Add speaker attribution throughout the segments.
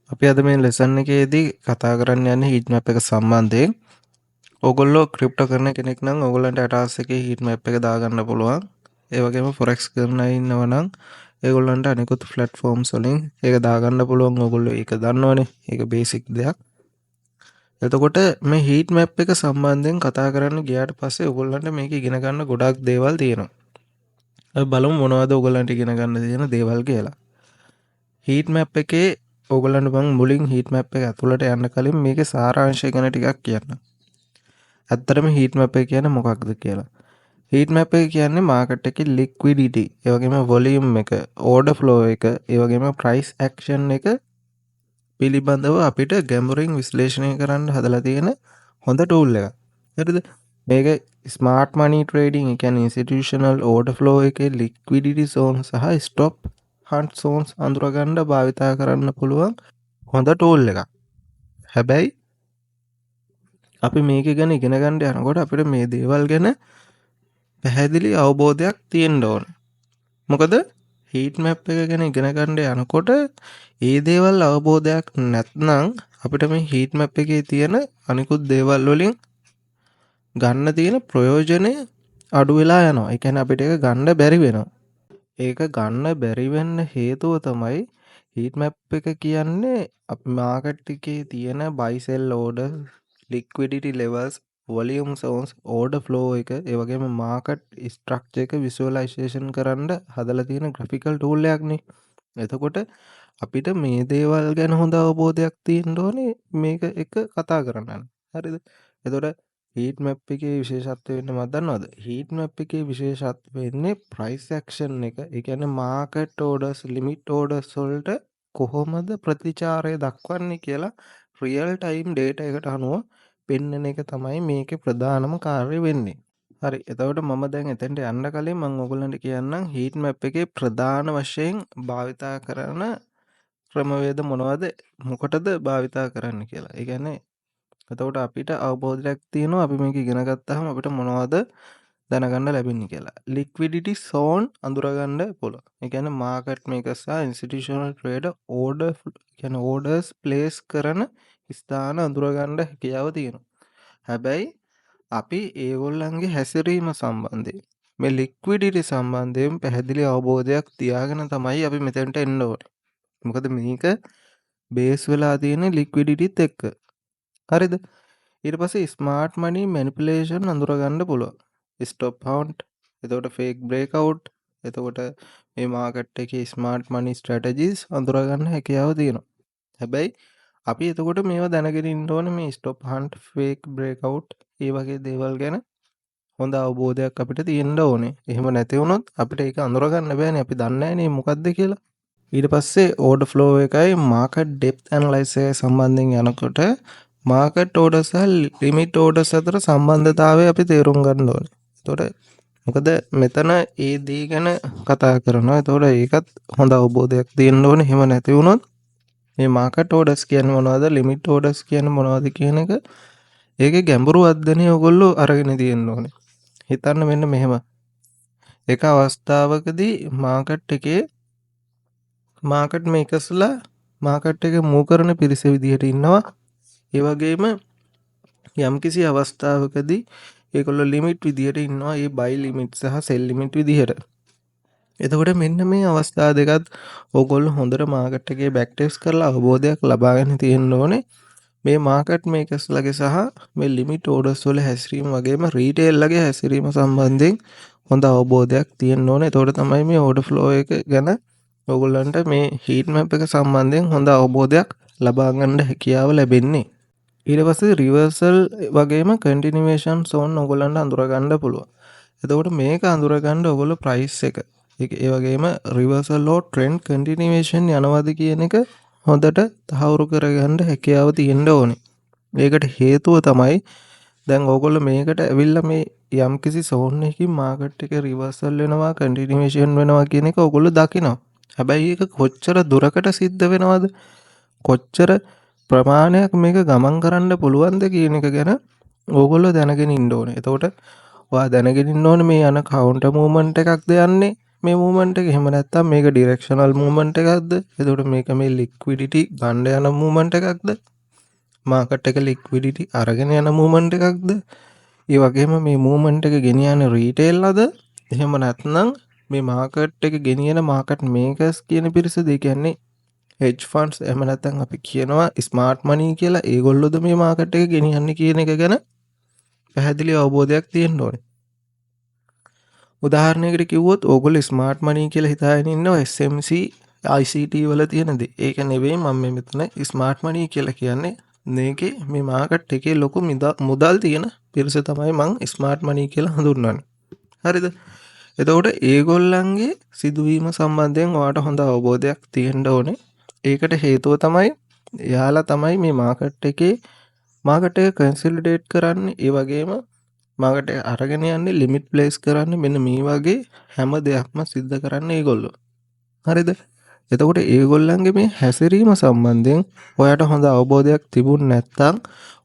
Speaker 1: අපි අද මේ ලෙසන් එකේදී කතා කරන්න යන්නේ හීට් මැප් එක සම්බන්ධයෙන්. ඕගොල්ලෝ ක්‍රිප්ටෝ කරන කෙනෙක් නම් ඕගොල්ලන්ට ඇටාස් එකේ හීට් මැප් එක දාගන්න පුළුවන්. ඒ වගේම ෆොරෙක්ස් කරන අය ඉන්නවා නම් ඒගොල්ලන්ට අනිකුත් ප්ලැට්ෆෝම්ස් වලින් ඒක දාගන්න පුළුවන්. ඕගොල්ලෝ ඒක දන්නවනේ. ඒක බේසික් දෙයක්. එතකොට මේ හීට් මැප් එක සම්බන්ධයෙන් කතා කරන්න ගියාට පස්සේ ඕගොල්ලන්ට මේක ඉගෙන ගන්න ගොඩක් දේවල් තියෙනවා. අපි බලමු මොනවද ඕගොල්ලන්ට ඉගෙන ගන්න තියෙන දේවල් කියලා. හීට් මැප් එකේ ඕගොල්ලන්ට මම මුලින් හීට් මැප් එක ඇතුළට යන්න කලින් මේකේ සාරාංශය ගැන ටිකක් කියන්න. ඇත්තටම හීට් මැප් එක කියන්නේ මොකක්ද කියලා. හීට් මැප් එක කියන්නේ මාකට් එකේ ලික්විඩිටි, ඒ වගේම වොලියුම් එක, ඕඩර් ෆ්ලෝ එක, ඒ වගේම ප්‍රයිස් ඇක්ෂන් එක පිළිබඳව අපිට ගැඹුරින් විශ්ලේෂණය කරන්න හදලා තියෙන හොඳ ටූල් එකක්. හරිද? මේක ස්මාර්ට් මනි ට්‍රේඩින්, ඒ කියන්නේ ඉන්ස්ටිටියුෂනල් ඕඩර් ෆ්ලෝ එකේ ලික්විඩිටි සෝන් සහ ස්ටොප් හන්ට් සෝන්ස් අඳුරගන්න භාවිතා කරන්න පුළුවන් හොඳ ටූල් එකක්. හැබැයි අපි මේක ගැන ඉගෙන ගන්න යනකොට අපිට මේ දේවල් ගැන පැහැදිලි අවබෝධයක් තියෙන්න ඕන. මොකද හීට් මැප් එක ගැන ඉගෙන ගන්න යනකොට ඒ දේවල් අවබෝධයක් නැත්නම් අපිට මේ හීට් මැප් එකේ තියෙන අනිකුත් දේවල් වලින් ගන්න තියෙන ප්‍රයෝජනය අඩු වෙලා යනවා. ඒ කියන්නේ අපිට ඒක ගන්න බැරි වෙනවා. ඒක ගන්න බැරි වෙන්න හේතුව තමයි හීට් මැප් එක කියන්නේ මාකට් එකේ තියෙන buy sell order, liquidity levels, volume zones, order flow එක, ඒ වගේම මාකට් ස්ට්‍රක්චර් එක විසුවලයිසේෂන් කරන්න හදලා තියෙන graphical tool එකක් නේ. එතකොට අපිට මේ දේවල් ගැන හොඳ අවබෝධයක් තියෙන්න ඕනේ මේක එක කතා කරන්න. හරිද? එතකොට හීට් මැප් එකේ විශේෂත්වය වෙන්නේ මොකක්ද දන්නවද? හීට් මැප් එකේ විශේෂත්වය වෙන්නේ ප්‍රයිස් ඇක්ෂන් එක. ඒ කියන්නේ මාකට් ඕඩර්ස්, ලිමිට් ඕඩර්ස් වලට කොහොමද ප්‍රතිචාරය දක්වන්නේ කියලා රියල් ටයිම් ඩේටා එකට අනුව පෙන්වන එක තමයි මේකේ ප්‍රධානම කාර්යය වෙන්නේ. හරි. එතකොට මම දැන් එතෙන්ට යන්න කලින් මම ඔයගොල්ලන්ට කියන්නම් හීට් මැප් එකේ ප්‍රධාන වශයෙන් භාවිතා කරන ක්‍රමවේද මොනවද? මොකටද භාවිතා කරන්න කියලා. ඒ කියන්නේ එතකොට අපිට අවබෝධයක් තියෙනවා අපි මේක ඉගෙන ගත්තාම අපිට මොනවද දැනගන්න ලැබෙන්නේ කියලා. ලික්විඩිටි සෝන් අඳුරගන්න පුළුවන්. ඒ කියන්නේ මාකට් මේකර් සහ ඉන්ස්ටිටියුෂනල් ට්‍රේඩර් ඕඩර් කියන්නේ ඕඩර්ස් ප්ලේස් කරන ස්ථාන අඳුරගන්න හැකියාව තියෙනවා. හැබැයි අපි ඒගොල්ලන්ගේ හැසිරීම සම්බන්ධයෙන් මේ ලික්විඩිටි සම්බන්ධයෙන් පැහැදිලි අවබෝධයක් තියාගෙන තමයි අපි මෙතෙන්ට එන්න ඕනේ. මොකද මේක බේස් වෙලා තියෙන ලික්විඩිටිත් එක්ක. හරිද? ඊට පස්සේ ස්මාර්ට් මනි මැනිපුලේෂන් අඳුරගන්න පුළුවන්. ස්ටොප් හවුන්ට්, එතකොට ෆේක් බ්‍රේක්අවුට්, එතකොට මේ මාකට් එකේ ස්මාර්ට් මනි ස්ට්‍රැටජිස් අඳුරගන්න හැකියාව තියෙනවා. හැබැයි අපි එතකොට මේවා දැනගෙන ඉන්න ඕනේ මේ ස්ටොප් හන්ට්, ෆේක් බ්‍රේක්අවුට් ඒ වගේ දේවල් ගැන හොඳ අවබෝධයක් අපිට තියෙන්න ඕනේ. එහෙම නැති වුණොත් අපිට ඒක අඳුරගන්න බෑනේ. අපි දන්නේ නැහැනේ මොකද්ද කියලා. ඊට පස්සේ ඕඩර් ෆ්ලෝ එකයි මාකට් ඩෙප්ත් ඇනලයිසිස් එකයි සම්බන්ධයෙන් යනකොට මාකට් ඕඩර් සහ ලිමිට් ඕඩර්ස් අතර සම්බන්ධතාවය අපි තේරුම් ගන්න ඕනේ. එතකොට මොකද මෙතන ඒ දේ ගැන කතා කරනවා. එතකොට ඒකත් හොඳ අවබෝධයක් තියෙන්න ඕනේ. එහෙම නැති වුණොත් මේ මාකට් ඕඩර්ස් කියන්නේ මොනවද? ලිමිට් ඕඩර්ස් කියන්නේ මොනවද කියන එක ඒකේ ගැඹුරු අධ්‍යයනය ඔයගොල්ලෝ අරගෙන තියෙන්න ඕනේ. හිතන්න මෙන්න මෙහෙම. එක අවස්ථාවකදී මාකට් එකේ මාකට් මේකර්ස්ලා මාකට් එක මූව් කරන පිරිස විදිහට ඉන්නවා. ඒ වගේම යම්කිසි අවස්ථාවකදී ඒගොල්ලෝ ලිමිට් විදිහට ඉන්නවා. ඒ බයි ලිමිට් සහ සෙල් ලිමිට් විදිහට. එතකොට මෙන්න මේ අවස්ථා දෙකත් ඕගොල්ලෝ හොඳට මාකට් එකේ බෑක් ටෙස්ට් කරලා අවබෝධයක් ලබාගෙන තියෙන්න ඕනේ. මේ මාකට් මේකර්ස්ලගේ සහ මේ ලිමිට් ඕඩර්ස් වල හැසිරීම වගේම රීටේල්ලගේ හැසිරීම සම්බන්ධයෙන් හොඳ අවබෝධයක් තියෙන්න ඕනේ. එතකොට තමයි මේ ඕඩර් ෆ්ලෝ එක ගැන ඔයගොල්ලන්ට මේ හීට් මැප් එක සම්බන්ධයෙන් හොඳ අවබෝධයක් ලබා ගන්න හැකියාව ලැබෙන්නේ. ඊට පස්සේ රිවර්සල් වගේම කන්ටිනියුේෂන් සෝන් ඔයගොල්ලන්ට අඳුර ගන්න පුළුවන්. එතකොට මේක අඳුර ගන්න ඔයගොල්ලෝ ප්‍රයිස් එක ඒ වගේම රිවර්සල් ලෝ ට්‍රෙන්ඩ් කන්ටිනියුේෂන් යනවාද කියන එක හොඳට තහවුරු කරගන්න හැකියාව තියෙන්න ඕනේ. ඒකට හේතුව තමයි දැන් ඕගොල්ලෝ මේකට ඇවිල්ලා මේ යම්කිසි සෝන් එකකින් මාකට් එක රිවර්සල් වෙනවා කන්ටිනියුේෂන් වෙනවා කියන එක ඕගොල්ලෝ දකිනවා. හැබැයි ඒක කොච්චර දුරකට සිද්ධ වෙනවද? කොච්චර ප්‍රමාණයක් මේක ගමන් කරන්න පුළුවන්ද කියන එක ගැන ඕගොල්ලෝ දැනගෙන ඉන්න ඕනේ. එතකොට ඔයා දැනගෙන ඉන්න ඕනේ මේ යන කවුන්ටර් මූවමන්ට් එකක්ද යන්නේ? මේ මූවමන්ට් එක. එහෙම නැත්නම් මේක ඩිරෙක්ෂනල් මූවමන්ට් එකක්ද? එතකොට මේක මේ ලික්විඩිටි ගන්න යන මූවමන්ට් එකක්ද? මාකට් එක ලික්විඩිටි අරගෙන යන මූවමන්ට් එකක්ද? ඒ වගේම මේ මූවමන්ට් එක ගෙනියන රීටේල්ලද? එහෙම නැත්නම් මේ මාකට් එක ගෙනියන මාකට් මේකර්ස් කියන පිරිසද? ඒ කියන්නේ හෙජ් ෆන්ඩ්ස් එහෙම නැත්නම් අපි කියනවා ස්මාර්ට් මනි කියලා. ඒගොල්ලෝද මේ මාකට් එක ගෙනියන්නේ කියන එක ගැන පැහැදිලි අවබෝධයක් තියෙන්න ඕනේ. උදාහරණයකට කිව්වොත් ඕගොල්ලෝ ස්මාර්ට් මනි කියලා හිතාගෙන ඉන්නවා SMC ICT වල තියෙන දේ. ඒක නෙවෙයි මම මේ මෙතන ස්මාර්ට් මනි කියලා කියන්නේ. මේකේ මේ මාකට් එකේ ලොකු මුදල් තියෙන පිරිස තමයි මං ස්මාර්ට් මනි කියලා හඳුන්වන්නේ. හරිද? එතකොට ඒගොල්ලන්ගේ සිදුවීම සම්බන්ධයෙන් ඔයාට හොඳ අවබෝධයක් තියෙන්න ඕනේ. ඒකට හේතුව තමයි එයාලා තමයි මේ මාකට් එක කන්සොලිඩේට් කරන්නේ. ඒ වගේම මාකට් එක අරගෙන යන්නේ ලිමිට් ප්ලේස් කරන්නේ. මෙන්න මේ වගේ හැම දෙයක්ම සිද්ධ කරන්නේ ඒගොල්ලෝ. හරිද? එතකොට ඒගොල්ලන්ගේ මේ හැසිරීම සම්බන්ධයෙන් ඔයාට හොඳ අවබෝධයක් තිබුණ නැත්නම්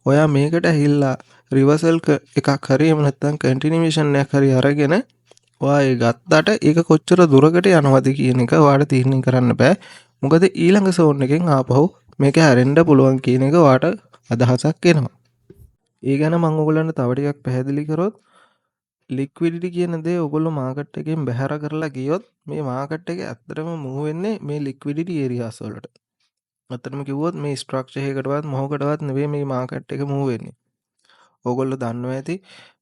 Speaker 1: ඔයා මේකට ඇහිල්ලා රිවර්සල් එකක් හරි එහෙම නැත්නම් කන්ටිනියුේෂන් එකක් හරි අරගෙන ඔයා ඒ ගත්තට ඒක කොච්චර දුරකට යනවද කියන එක ඔයාට තීරණය කරන්න බෑ. මොකද ඊළඟ සෝන් එකෙන් ආපහු මේක හැරෙන්න පුළුවන් කියන එක ඔයාට අදහසක් එනවා. ඒ ගැන මම ඔයගොල්ලන්ට තව ටිකක් පැහැදිලි කරොත් ලික්විඩිටි කියන දේ ඔයගොල්ලෝ මාකට් එකෙන් බැහැර කරලා ගියොත් මේ මාකට් එක ඇත්තටම මූව් වෙන්නේ මේ ලික්විඩිටි ඒරියාස් වලට. ඇත්තටම කිව්වොත් මේ ස්ට්‍රක්චර් එකකටවත් මොහොකටවත් නෙවෙයි මේ මාකට් එක මූව් වෙන්නේ. ඕගොල්ලෝ දන්නවා ඇති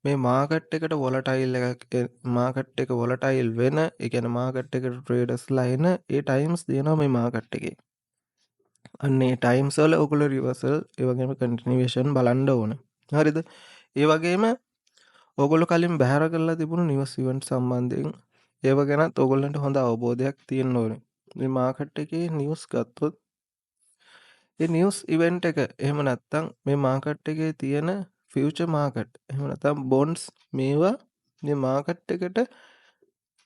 Speaker 1: මේ මාකට් එකට වොලටයිල් එකක් මාකට් එක වොලටයිල් වෙන, ඒ කියන්නේ මාකට් එකට ට්‍රේඩර්ස්ලා එන ඒ ටයිම්ස් දෙනවා මේ මාකට් එකේ. අන්න ඒ ටයිම්ස් වල ඔයගොල්ලෝ රිවර්සල් ඒ වගේම කන්ටිනියුේෂන් බලන්න ඕන. හරිද? ඒ වගේම ඕගොල්ලෝ කලින් බැහැර කරලා තිබුණු නිවස් ඉවෙන්ට් සම්බන්ධයෙන් ඒව ගැනත් ඕගොල්ලන්ට හොඳ අවබෝධයක් තියෙන්න ඕනේ. මේ මාකට් එකේ නිවස් ගත්තොත් ඒ නිවස් ඉවෙන්ට් එක එහෙම නැත්නම් මේ මාකට් එකේ තියෙන ෆියුචර් මාකට් එහෙම නැත්නම් බොන්ඩ්ස් මේවා මේ මාකට් එකට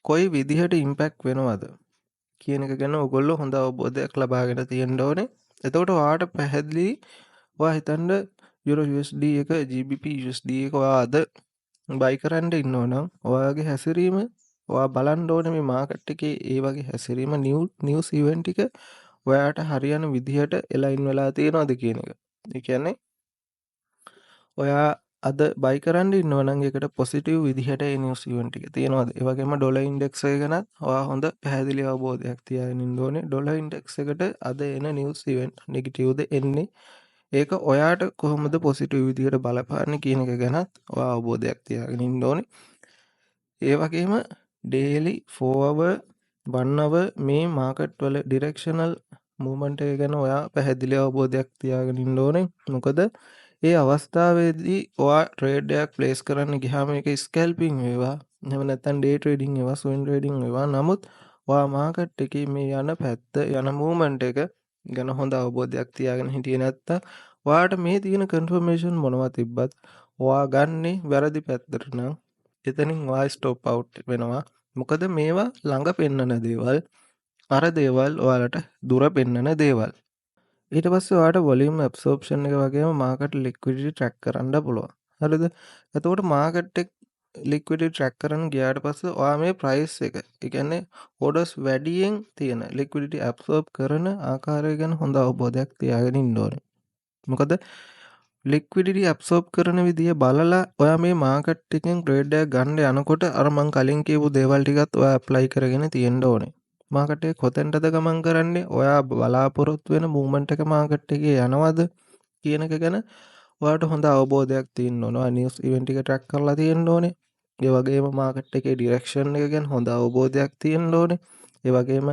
Speaker 1: කොයි විදිහට ඉම්පැක්ට් වෙනවද කියන එක ගැන ඔයගොල්ලෝ හොඳ අවබෝධයක් ලබාගෙන තියෙන්න ඕනේ. එතකොට ඔයාට පැහැදිලි ඔයා හිතන්න යුරෝ USD එක GBP USD එක ඔයා අද බයි කරන්න ඉන්නවනම් ඔයාගේ හැසිරීම ඔයා බලන්න ඕනේ මේ මාකට් එකේ ඒ වගේ හැසිරීම නිවුස් ඉවෙන්ට් එක ඔයාට හරියන විදිහට එලයින් වෙලා තියෙනවද කියන එක. ඒ කියන්නේ ඔයා අද බයි කරන්න ඉන්නවනම් ඒකට පොසිටිව් විදිහට ඒ නිවුස් ඉවෙන්ට් එක තියෙනවද? ඒ වගේම ඩොලර් ඉන්ඩෙක්ස් එක ගැනත් ඔයා හොඳ පැහැදිලි අවබෝධයක් තියාගෙන ඉන්න ඕනේ. ඩොලර් ඉන්ඩෙක්ස් එකට අද එන නිවුස් ඉවෙන්ට් නෙගටිව්ද එන්නේ? ඒක ඔයාට කොහොමද පොසිටිව් විදිහට බලපාන්නේ කියන එක ගැනත් ඔයා අවබෝධයක් තියාගෙන ඉන්න ඕනේ. ඒ වගේම ඩේලි 4 hour 1 hour මේ මාකට් වල ඩිරෙක්ෂනල් මූවමන්ට් එක ගැන ඔයා පැහැදිලි අවබෝධයක් තියාගෙන ඉන්න ඕනේ. මොකද ඒ අවස්ථාවේදී ඔයා ට්‍රේඩ් එකක් ප්ලේස් කරන්න ගියාම ඒක ස්කැල්පින් වේවා එහෙම නැත්නම් ඩේ ට්‍රේඩින් වේවා ස්විං ට්‍රේඩින් වේවා. නමුත් ඔයා මාකට් එකේ මේ යන පැත්ත යන මූවමන්ට් එක ගැන හොඳ අවබෝධයක් තියාගෙන හිටියේ නැත්තම් ඔයාට මේ තියෙන කන්ෆර්මේෂන් මොනවා තිබ්බත් ඔයා ගන්නේ වැරදි පැත්තට නම් එතනින් ඔයා ස්ටොප් අවුට් වෙනවා. මොකද මේවා ළඟ පෙන්නන දේවල් අර දේවල් ඔයාලට දුර පෙන්නන දේවල්. ඊට පස්සේ ඔයාට වොලියුම් ඇබ්සෝප්ෂන් එක වගේම මාකට් ලික්විඩිටි ට්‍රැක් කරන්න පුළුවන්. හරිද? එතකොට මාකට් එක ලික්විඩිටි ට්‍රැක් කරන්න ගියාට පස්සේ ඔයා මේ ප්‍රයිස් එක, ඒ කියන්නේ ඕඩර්ස් වැඩියෙන් තියෙන ලික්විඩිටි ඇබ්සෝබ් කරන ආකාරය ගැන හොඳ අවබෝධයක් තියාගෙන ඉන්න ඕනේ. මොකද ලික්විඩිටි ඇබ්සෝබ් කරන විදිය බලලා ඔයා මේ මාකට් එකෙන් ට්‍රේඩ් එකක් ගන්න යනකොට අර මං කලින් කියපු දේවල් ටිකත් ඔයා ඇප්ලයි කරගෙන තියෙන්න ඕනේ. මාකට් එක කොතෙන්ටද ගමන් කරන්නේ? ඔයා බලාපොරොත්තු වෙන මූවමන්ට් එක මාකට් එකේ යනවද කියන එක ගැන ඔයාට හොඳ අවබෝධයක් තියෙන්න ඕන. ඔයා නිවුස් ඉවෙන්ට් එක ට්‍රැක් කරලා තියෙන්න ඕනේ. ඒ වගේම මාකට් එකේ ඩිරෙක්ෂන් එක ගැන හොඳ අවබෝධයක් තියෙන්න ඕනේ. ඒ වගේම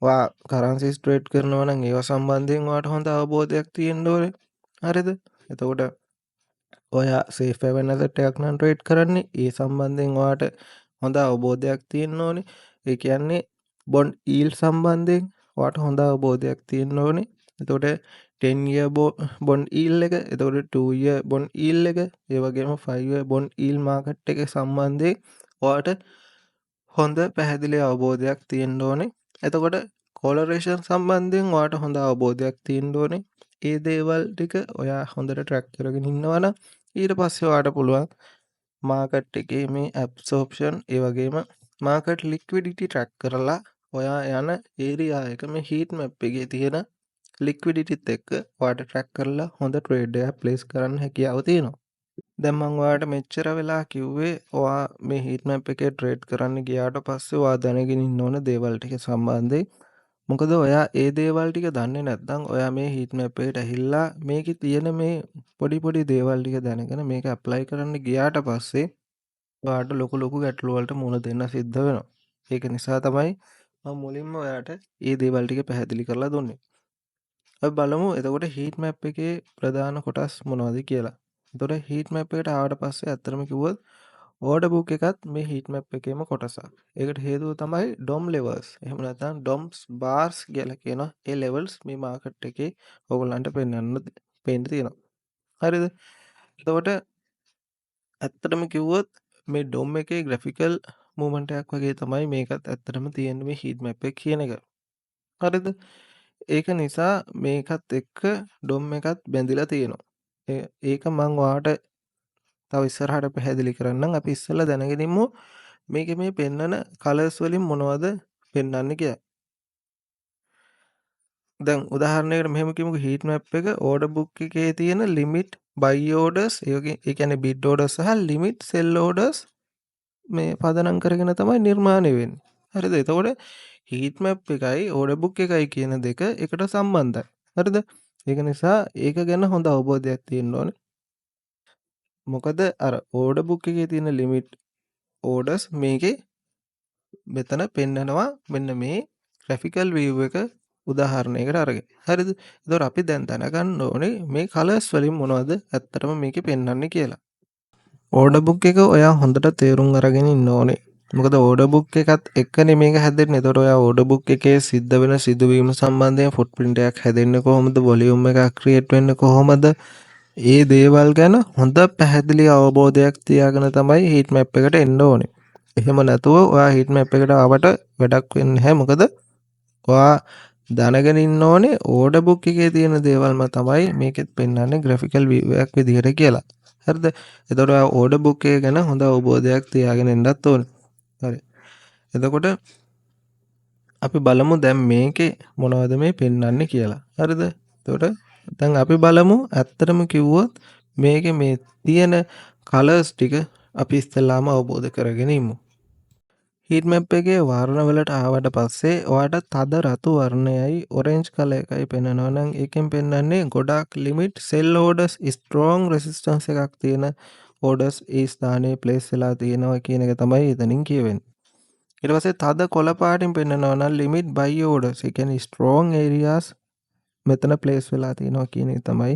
Speaker 1: ඔයා කරන්සිස් ට්‍රේඩ් කරනවා නම් ඒවා සම්බන්ධයෙන් ඔයාට හොඳ අවබෝධයක් තියෙන්න ඕනේ. හරිද? එතකොට ඔයා සේෆ් හැවෙන් ඇසට් එකක් නම් ට්‍රේඩ් කරන්නේ ඒ සම්බන්ධයෙන් ඔයාට හොඳ අවබෝධයක් තියෙන්න ඕනේ. ඒ කියන්නේ බොන්ඩ් ඊල්ඩ් සම්බන්ධයෙන් ඔයාට හොඳ අවබෝධයක් තියෙන්න ඕනේ. එතකොට 10 year බොන්ඩ් ඊල්ඩ් එක, එතකොට 2 year බොන්ඩ් ඊල්ඩ් එක, ඒ වගේම 5 year බොන්ඩ් ඊල්ඩ් මාකට් එක සම්බන්ධයෙන් ඔයාට හොඳ පැහැදිලි අවබෝධයක් තියෙන්න ඕනේ. එතකොට කොලරේෂන් සම්බන්ධයෙන් ඔයාට හොඳ අවබෝධයක් තියෙන්න ඕනේ. ඒ දේවල් ටික ඔයා හොඳට ට්‍රැක් කරගෙන ඉන්නවා නම් ඊට පස්සේ ඔයාට පුළුවන් මාකට් එකේ මේ ඇබ්සෝප්ෂන් ඒ වගේම මාකට් ලික්විඩිටි ට්‍රැක් කරලා ඔයා යන ඒරියා එක මේ හීට් මැප් එකේ තියෙන ලික්විඩිටිත් එක්ක ඔයාට ට්‍රැක් කරලා හොඳ ට්‍රේඩ් එකක් ප්ලේස් කරන්න හැකියාව තියෙනවා. දැන් මම ඔයාට මෙච්චර වෙලා කිව්වේ ඔයා මේ හීට් මැප් එකේ ට්‍රේඩ් කරන්න ගියාට පස්සේ ඔයා දැනගෙන ඉන්න ඕන දේවල් ටික සම්බන්ධයෙන්. මොකද ඔයා ඒ දේවල් ටික දන්නේ නැත්නම් ඔයා මේ හීට් මැප් එකට ඇහිල්ලා මේකේ තියෙන මේ පොඩි දේවල් ටික දැනගෙන මේක ඇප්ලයි කරන්න ගියාට පස්සේ ඔයාට ලොකු ගැටලු වලට මුහුණ දෙන්න සිද්ධ වෙනවා. ඒක නිසා තමයි මම මුලින්ම ඔයාට මේ දේවල් ටික පැහැදිලි කරලා දුන්නේ. අපි බලමු එතකොට හීට් මැප් එකේ ප්‍රධාන කොටස් මොනවද කියලා. එතකොට හීට් මැප් එකට ආවට පස්සේ ඇත්තටම කිව්වොත් ඕඩර් බුක් එකත් මේ හීට් මැප් එකේම කොටසක්. ඒකට හේතුව තමයි DOM levels. එහෙම නැත්නම් DOMs bars කියලා කියන ඒ levels මේ මාකට් එකේ ඕගොල්ලන්ට පෙන්න තියෙනවා. හරිද? එතකොට ඇත්තටම කිව්වොත් මේ DOM එකේ graphical movement එකක් වගේ තමයි මේකත් ඇත්තටම තියෙන්නේ මේ heat map එක කියන එක. හරිද? ඒක නිසා මේකත් එක්ක DOM එකත් බැඳිලා තියෙනවා. ඒක මම ඔයාට තව ඉස්සරහට පැහැදිලි කරන්නම්. අපි ඉස්සෙල්ලා දැනගෙන ඉමු මේකේ මේ පෙන්නන කලර්ස් වලින් මොනවද පෙන්වන්නේ කියලා. දැන් උදාහරණයකට මෙහෙම කියමුකෝ heat map එක order book එකේ තියෙන limit buy orders ඒ කියන්නේ bid orders සහ limit sell orders මේ පදනම් කරගෙන තමයි නිර්මාණය වෙන්නේ. හරිද? එතකොට heat map එකයි order book එකයි කියන දෙක එකට සම්බන්ධයි. හරිද? ඒක නිසා ඒක ගැන හොඳ අවබෝධයක් තියෙන්න ඕනේ. මොකද අර order book එකේ තියෙන limit orders මේකේ මෙතන පෙන්නනවා මෙන්න මේ graphical view එක උදාහරණයකට අරගෙන. හරිද? එතකොට අපි දැන් දැනගන්න ඕනේ මේ colors වලින් මොනවද ඇත්තටම මේකේ පෙන්වන්නේ කියලා. ඕඩර් බුක් එක ඔයා හොඳට තේරුම් අරගෙන ඉන්න ඕනේ. මොකද ඕඩර් බුක් එකත් එක්කනේ මේක හැදෙන්නේ. එතකොට ඔයා ඕඩර් බුක් එකේ සිද්ධ වෙන සිදුවීම සම්බන්ධයෙන් ෆුට්ප්‍රින්ට් එකක් හැදෙන්නේ කොහොමද? වොලියුම් එකක් ක්‍රියේට් වෙන්නේ කොහොමද? ඒ දේවල් ගැන හොඳ පැහැදිලි අවබෝධයක් තියාගෙන තමයි හීට් මැප් එකට එන්න ඕනේ. එහෙම නැතුව ඔයා හීට් මැප් එකට ආවට වැඩක් වෙන්නේ නැහැ. මොකද ඔයා දැනගෙන ඉන්න ඕනේ ඕඩර් බුක් එකේ තියෙන දේවල්ම තමයි මේකෙත් පෙන්වන්නේ graphical view එකක් විදිහට කියලා. හරිද? එතකොට ඔයා ඕඩර් බුක් එක ගැන හොඳ අවබෝධයක් තියාගෙන ඉන්නත් ඕනේ. හරි. එතකොට අපි බලමු දැන් මේකේ මොනවද මේ පෙන්වන්නේ කියලා. හරිද? එතකොට දැන් අපි බලමු ඇත්තටම කිව්වොත් මේකේ මේ තියෙන කලර්ස් ටික අපි ඉස්සෙල්ලාම අවබෝධ කරගෙන ඉමු. හීට් මැප් එකේ වර්ණ වලට ආවට පස්සේ ඔයාට තද රතු වර්ණයයි ඔරෙන්ජ් කලර් එකයි පෙන්වනවා නම් ඒකෙන් පෙන්වන්නේ ගොඩාක් ලිමිට් සෙල් ඕඩර්ස් ස්ට්‍රෝං රෙසිස්ටන්ස් එකක් තියෙන ඕඩර්ස් ඒ ස්ථානයේ ප්ලේස් වෙලා තියෙනවා කියන එක තමයි එතනින් කියවෙන්නේ. ඊට පස්සේ තද කොළ පාටින් පෙන්වනවා නම් ලිමිට් බයි ඕඩර්ස් ඒ කියන්නේ ස්ට්‍රෝං ඒරියාස් මෙතන ප්ලේස් වෙලා තියෙනවා කියන එක තමයි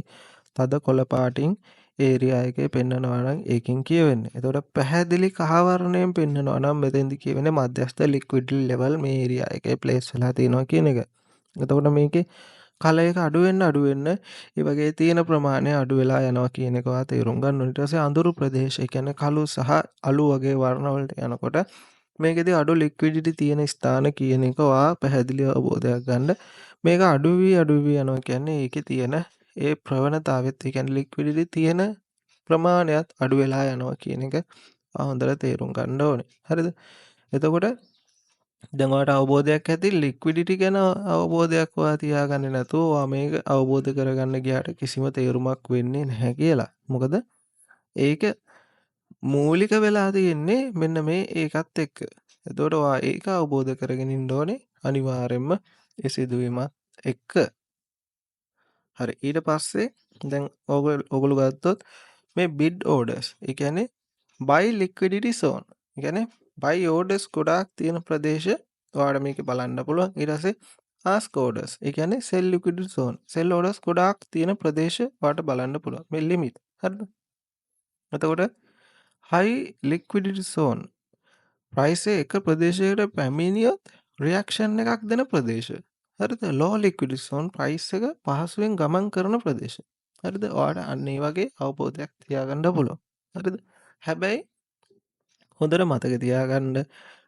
Speaker 1: තද කොළ පාටින් ඒරියා එකේ පෙන්වනවා නම් ඒකෙන් කියවෙන්නේ. එතකොට පැහැදිලි කහ වර්ණයෙන් පෙන්වනවා නම් මෙතෙන්දි කියවෙන්නේ මධ්‍යස්ථ ලික්විඩ් ලෙවල් මේ ඒරියා එකේ ප්ලේස් වෙලා තියෙනවා කියන එක. එතකොට මේකේ කලර් එක අඩු වෙන්න ඒ වගේ තියෙන ප්‍රමාණය අඩු වෙලා යනවා කියන එක ඔයා තේරුම් ගන්න ඕනේ. ඊට පස්සේ අඳුරු ප්‍රදේශ ඒ කියන්නේ කළු සහ අලු වගේ වර්ණ වලට යනකොට මේකෙදි අඩු ලික්විඩිටි තියෙන ස්ථාන කියන එක ඔයා පැහැදිලි අවබෝධයක් ගන්න. මේක අඩු වී යනවා කියන්නේ ඒකේ තියෙන ඒ ප්‍රවණතාවෙත් ඒ කියන්නේ ලික්විඩිටි තියෙන ප්‍රමාණයත් අඩු වෙලා යනවා කියන එක හොඳට තේරුම් ගන්න ඕනේ. හරිද? එතකොට දැන් ඔයාලට අවබෝධයක් ඇති ලික්විඩිටි ගැන අවබෝධයක් ඔයා තියාගන්නේ නැතුව ඔයා මේක අවබෝධ කරගන්න ගියාට කිසිම තේරුමක් වෙන්නේ නැහැ කියලා. මොකද ඒක මූලික වෙලා තියෙන්නේ මෙන්න මේ ඒකත් එක්ක. එතකොට ඔයා ඒක අවබෝධ කරගෙන ඉන්න ඕනේ අනිවාර්යයෙන්ම ඒ සිදුවීමත් එක්ක. හරි ඊට පස්සේ දැන් ඔයගොල්ලෝ ගත්තොත් මේ bid orders ඒ කියන්නේ buy liquidity zone. ඒ කියන්නේ buy orders ගොඩාක් තියෙන ප්‍රදේශ ඔයාලට මේක බලන්න පුළුවන්. ඊට පස්සේ ask orders ඒ කියන්නේ sell liquidity zone. sell orders ගොඩාක් තියෙන ප්‍රදේශ ඔයාලට බලන්න පුළුවන්. මේ limit. හරිද? එතකොට high liquidity zone price එක ප්‍රදේශයකට පැමිණියොත් රියැක්ෂන් එකක් දෙන ප්‍රදේශ. හරිද? low liquidity zone price එක පහසුවෙන් ගමන් කරන ප්‍රදේශ. හරිද? ඔයාලට අන්න ඒ වගේ අවබෝධයක් තියාගන්න පුළුවන්. හරිද? හැබැයි හොඳට මතක තියාගන්න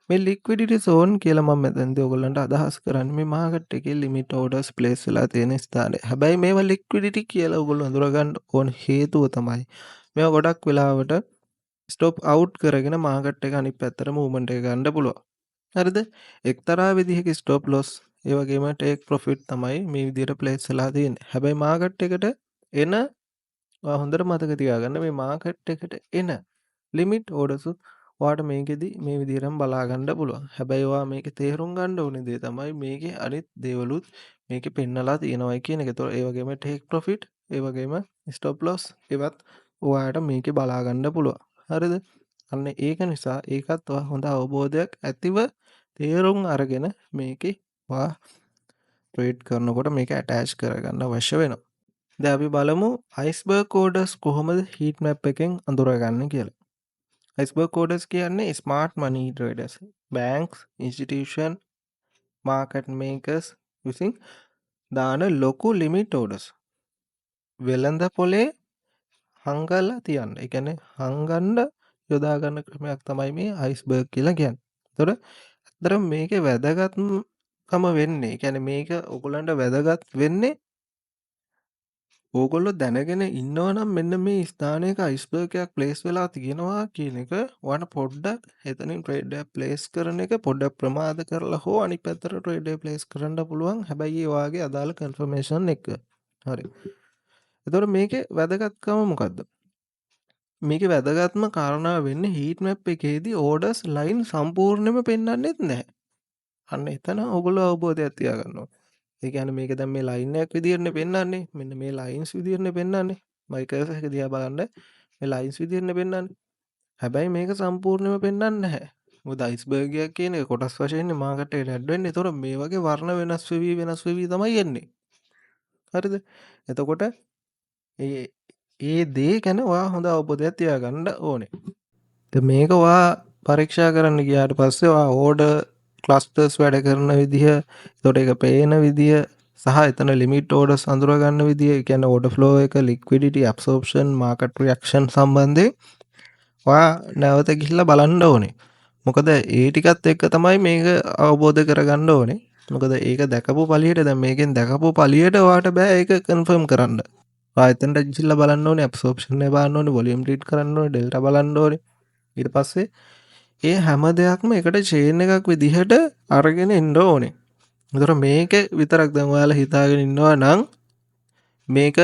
Speaker 1: මේ ලික්විඩිටි zone කියලා මම මෙතනදී ඔයගොල්ලන්ට අදහස් කරන්නේ මේ මාකට් එකේ limit orders place වෙලා තියෙන ස්ථානය. හැබැයි මේවා ලික්විඩිටි කියලා ඔයගොල්ලෝ අඳුරගන්න ඕන හේතුව තමයි මේවා ගොඩක් වෙලාවට ස්ටොප් අවුට් කරගෙන මාකට් එක අනිත් පැත්තට මූව්මන්ට් එක ගන්න පුළුවන්. හරිද? එක්තරා විදිහක ස්ටොප් ලොස් ඒ වගේම ටේක් ප්‍රොෆිට් තමයි මේ විදිහට ප්ලේස් වෙලා තියෙන්නේ. හැබැයි මාකට් එකට එන හොඳට මතක තියාගන්න මේ මාකට් එකට එන ලිමිට් ඕඩර්ස් ඔයාට මේකෙදි මේ විදිහටම බලා ගන්න පුළුවන්. හැබැයි ඔයා මේකේ තේරුම් ගන්න ඕනේ දේ තමයි මේකේ අනිත් දේවලුත් මේකේ පෙන්නලා තියෙනවයි කියන එක. ඒතකොට ඒ වගේම ටේක් ප්‍රොෆිට්, ඒ වගේම ස්ටොප් ලොස් ඒවත් ඔයාට මේකේ බලා ගන්න පුළුවන්. හරිද? අන්න ඒක නිසා ඒකත් ඔයා හොඳ අවබෝධයක් ඇතිව තේරුම් අරගෙන මේකේ ඔයා ට්‍රේඩ් කරනකොට මේක ඇටච් කරගන්න අවශ්‍ය වෙනවා. දැන් අපි බලමු අයිස්බර්ග් ඕඩර්ස් කොහොමද හීට් මැප් එකෙන් අඳුරගන්නේ කියලා. අයිස්බර්ග් ඕඩර්ස් කියන්නේ ස්මාර්ට් මනි ට්‍රේඩර්ස්, බැංක්ස්, ඉන්ස්ටිටියුෂන්, මාකට් මේකර්ස් විසින් දාන ලොකු ලිමිට් ඕඩර්ස්. වෙළඳ පොලේ හංගලා තියන්න. ඒ කියන්නේ හංගන්න යොදා ගන්න ක්‍රමයක් තමයි මේ අයිස්බර්ග් කියලා කියන්නේ. ඒතකොට ඇත්තටම මේකේ වැදගත්කම වෙන්නේ, ඒ කියන්නේ මේක ඔයගොල්ලන්ට වැදගත් වෙන්නේ ඕගොල්ලෝ දැනගෙන ඉන්නවනම් මෙන්න මේ ස්ථානයක අයිස්බර්ග් එකක් ප්ලේස් වෙලා තියෙනවා කියන එක ඔයාලට පොඩ්ඩක් එතනින් ට්‍රේඩ් එක ප්ලේස් කරන එක පොඩ්ඩක් ප්‍රමාද කරලා හෝ අනිත් පැත්තට ට්‍රේඩ් එක ප්ලේස් කරන්න පුළුවන්. හැබැයි ඒ වාගේ අදාළ කන්ෆර්මේෂන් එක. හරි. එතකොට මේකේ වැදගත්කම මොකද්ද? මේකේ වැදගත්ම කාරණාව වෙන්නේ හීට් මැප් එකේදී ඕඩර්ස් ලයින් සම්පූර්ණයෙන්ම පෙන්වන්නෙත් නැහැ. අන්න එතන ඔයගොල්ලෝ අවබෝධයක් තියාගන්න ඕනේ. ඒ කියන්නේ මේක දැන් මේ ලයින් එකක් විදියටනේ පෙන්වන්නේ. මෙන්න මේ ලයින්ස් විදියටනේ පෙන්වන්නේ. මයිකර්ස් එක දිහා බලන්න මේ ලයින්ස් විදියටනේ පෙන්වන්නේ. හැබැයි මේක සම්පූර්ණයෙන්ම පෙන්වන්නේ නැහැ. මොකද අයිස්බර්ග් එකක් කියන එක කොටස් වශයෙන් මාකට් එකට ඇඩ් වෙන්නේ. ඒතකොට මේ වගේ වර්ණ වෙනස් වෙවි තමයි එන්නේ. හරිද? එතකොට ඒ දේ ගැන ඔයා හොඳ අවබෝධයක් තියාගන්න ඕනේ. මේක ඔයා පරීක්ෂා කරන්න ගියාට පස්සේ ඔයා ඕඩර් ක්ලස්ටර්ස් වැඩ කරන විදිහ, එතකොට ඒක පේන විදිහ සහ එතන ලිමිට් ඕඩර්ස් අඳුර ගන්න විදිහ, ඒ කියන්නේ ඕඩර් ෆ්ලෝ එක, ලික්විඩිටි, ඇබ්සෝප්ෂන්, මාකට් රියැක්ෂන් සම්බන්ධයෙන් ඔයා නැවත ගිහිල්ලා බලන්න ඕනේ. මොකද ඒ ටිකත් එක්ක තමයි මේක අවබෝධ කරගන්න ඕනේ. මොකද ඒක දැකපු පළියට දැන් මේකෙන් දැකපු පළියට ඔයාට බෑ ඒක කන්ෆර්ම් කරන්න. ඔයා එතනට ගිහිල්ලා බලන්න ඕනේ, ඇබ්සෝප්ෂන් එක බලන්න ඕනේ, වොලියම් රීඩ් කරන්න ඕනේ, ඩෙල්ටා බලන්න ඕනේ. ඊට පස්සේ ඒ හැම දෙයක්ම එකට චේන් එකක් විදිහට අරගෙන එන්න ඕනේ. ඒතර මේක විතරක් දැන් ඔයාලා හිතාගෙන ඉන්නවා නම් මේක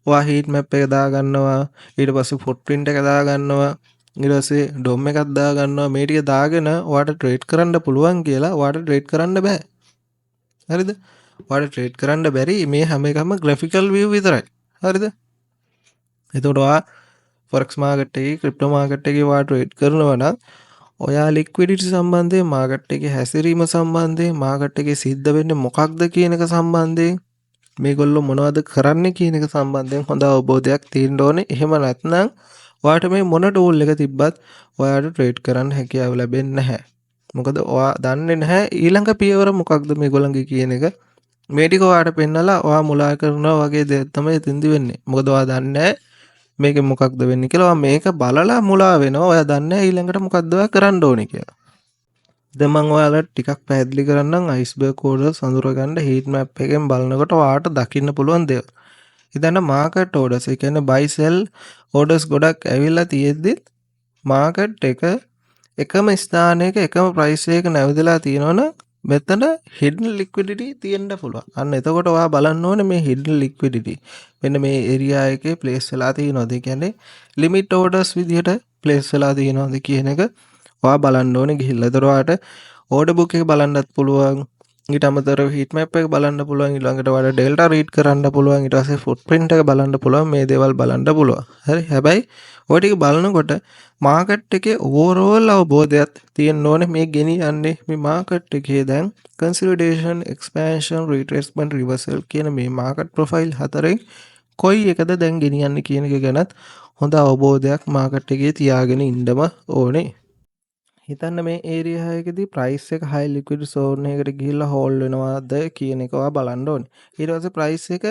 Speaker 1: ඔයා හීට් මැප් එක දාගන්නවා, ඊට පස්සේ ෆුට්ප්‍රින්ට් එක දාගන්නවා, ඊට පස්සේ ඩොම් එකක් දාගන්නවා, මේ ටික දාගෙන ඔයාට ට්‍රේඩ් කරන්න පුළුවන් කියලා ඔයාට ට්‍රේඩ් කරන්න බෑ. හරිද? ඔයාට ට්‍රේඩ් කරන්න බැරි මේ හැම එකම ග්‍රැෆිකල් view විතරයි. හරිද? එතකොට ඔයා ෆොරෙක්ස් මාකට් එකේ, ක්‍රිප්ටෝ මාකට් එකේ ඔයා ට්‍රේඩ් කරනවා නම් ඔයා ලික්විඩිටි සම්බන්ධයෙන්, මාකට් එකේ හැසිරීම සම්බන්ධයෙන්, මාකට් එකේ සිද්ධ වෙන්නේ මොකක්ද කියන එක සම්බන්ධයෙන්, මේගොල්ලෝ මොනවද කරන්නේ කියන එක සම්බන්ධයෙන් හොඳ අවබෝධයක් තියෙන්න ඕනේ. එහෙම නැත්නම් ඔයාට මේ මොන ටූල් එක තිබ්බත් ඔයාට ට්‍රේඩ් කරන්න හැකියාව ලැබෙන්නේ නැහැ. මොකද ඔයා දන්නේ නැහැ ඊළඟ පියවර මොකක්ද මේගොල්ලන්ගේ කියන එක. මේ ටික ඔයාට පෙන්නලා ඔයා මුලා කරනවා වගේ දෙයක් තමයි එතෙන්දි වෙන්නේ. මොකද ඔයා දන්නේ නැහැ මේකෙන් මොකක්ද වෙන්නේ කියලා. ඔයා මේක බලලා මුලා වෙනවා. ඔයා දන්නේ නැහැ ඊළඟට මොකක්ද ඔයා කරන්න ඕනේ කියලා. දැන් මම ඔයාලට ටිකක් පැහැදිලි කරන්නම් අයිස්බර්ග් ඕඩර්ස් අඳුරගන්න හීට් මැප් එකෙන් බලනකොට ඔයාට දකින්න පුළුවන් දේවල්. ඉතින් මාකට් ඕඩර්ස්, ඒ කියන්නේ බයි සෙල් ඕඩර්ස් ගොඩක් ඇවිල්ලා තියෙද්දි මාකට් එක එකම ස්ථානයක එකම ප්‍රයිස් එකක නැවතිලා තියෙනවනම් මෙතන හිඩන් ලික්විඩිටි තියෙන්න පුළුවන්. අන්න එතකොට ඔයා බලන්න ඕනේ මේ හිඩන් ලික්විඩිටි මෙන්න මේ ඒරියා එකේ ප්ලේස් වෙලා තියෙනවද? ඒ කියන්නේ ලිමිට් ඕඩර්ස් විදිහට ප්ලේස් වෙලා තියෙනවද කියන එක ඔයා බලන්න ඕනේ ගිහිල්ලා. ඒතර ඔයාට ඕඩර් බුක් එක බලන්නත් පුළුවන්. ඊට අමතරව හීට් මැප් එක බලන්න පුළුවන්. ඊළඟට ඔයාලට ඩෙල්ටා රීඩ් කරන්න පුළුවන්. ඊට පස්සේ ෆුට්ප්‍රින්ට් එක බලන්න පුළුවන්. මේ දේවල් බලන්න පුළුවන්. හරි. හැබැයි ඔය ටික බලනකොට මාකට් එකේ ඕවරෝල් අවබෝධයක් තියෙන්න ඕනේ. මේ ගෙනියන්නේ මේ මාකට් එකේ දැන් කන්සොලිඩේෂන්, එක්ස්පැන්ෂන්, රිට්‍රේස්මන්ට්, රිවර්සල් කියන මේ මාකට් ප්‍රොෆයිල් හතරෙන් කොයි එකද දැන් ගෙනියන්නේ කියන එක ගැනත් හොඳ අවබෝධයක් මාකට් එකේ තියාගෙන ඉන්නම ඕනේ. හිතන්න මේ ඒරියා එකේදී ප්‍රයිස් එක හයි ලික්විඩ් සෝන් එකකට ගිහිල්ලා හෝල්ඩ් වෙනවද කියන එක ඔයා බලන්න ඕනේ. ඊට පස්සේ ප්‍රයිස් එක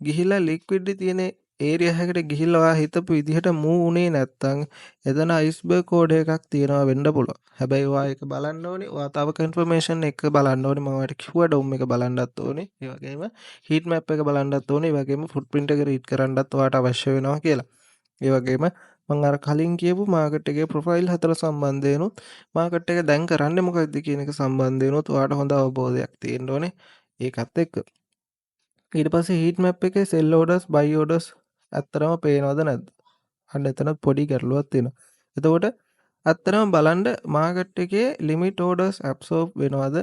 Speaker 1: ගිහිල්ලා ලික්විඩ් තියෙන ඒරියා එකකට ගිහිල්ලා ඔයා හිතපු විදිහට මූව් උනේ නැත්තම් එතන අයිස්බර්ග් කෝඩ් එකක් තියෙනවා වෙන්න පුළුවන්. හැබැයි ඔයා ඒක බලන්න ඕනේ. ඔයා තව කන්ෆර්මේෂන් එක බලන්න ඕනේ. මම ඔයාලට කිව්වා ඩොම් එක බලන්නත් ඕනේ. ඒ වගේම හීට් මැප් එක බලන්නත් ඕනේ. ඒ වගේම ෆුට්ප්‍රින්ට් එක රීඩ් කරන්නත් ඔයාට අවශ්‍ය වෙනවා කියලා. ඒ වගේම මම අර කලින් කියපු මාකට් එකේ ප්‍රොෆයිල් 4 සම්බන්ධයෙන්ුත් මාකට් එක දැන් කරන්නේ මොකක්ද කියන එක සම්බන්ධයෙන්ුත් ඔයාලට හොඳ අවබෝධයක් තියෙන්න ඕනේ ඒකත් එක්ක. ඊට පස්සේ හීට් මැප් එකේ සෙල් ඕඩර්ස් බයි ඕඩර්ස් ඇත්තටම පේනවද නැද්ද? අන්න එතනත් පොඩි ගැටලුවක් තියෙනවා. එතකොට ඇත්තටම බලන්න මාකට් එකේ ලිමිට් ඕඩර්ස් ඇබ්සෝබ් වෙනවද?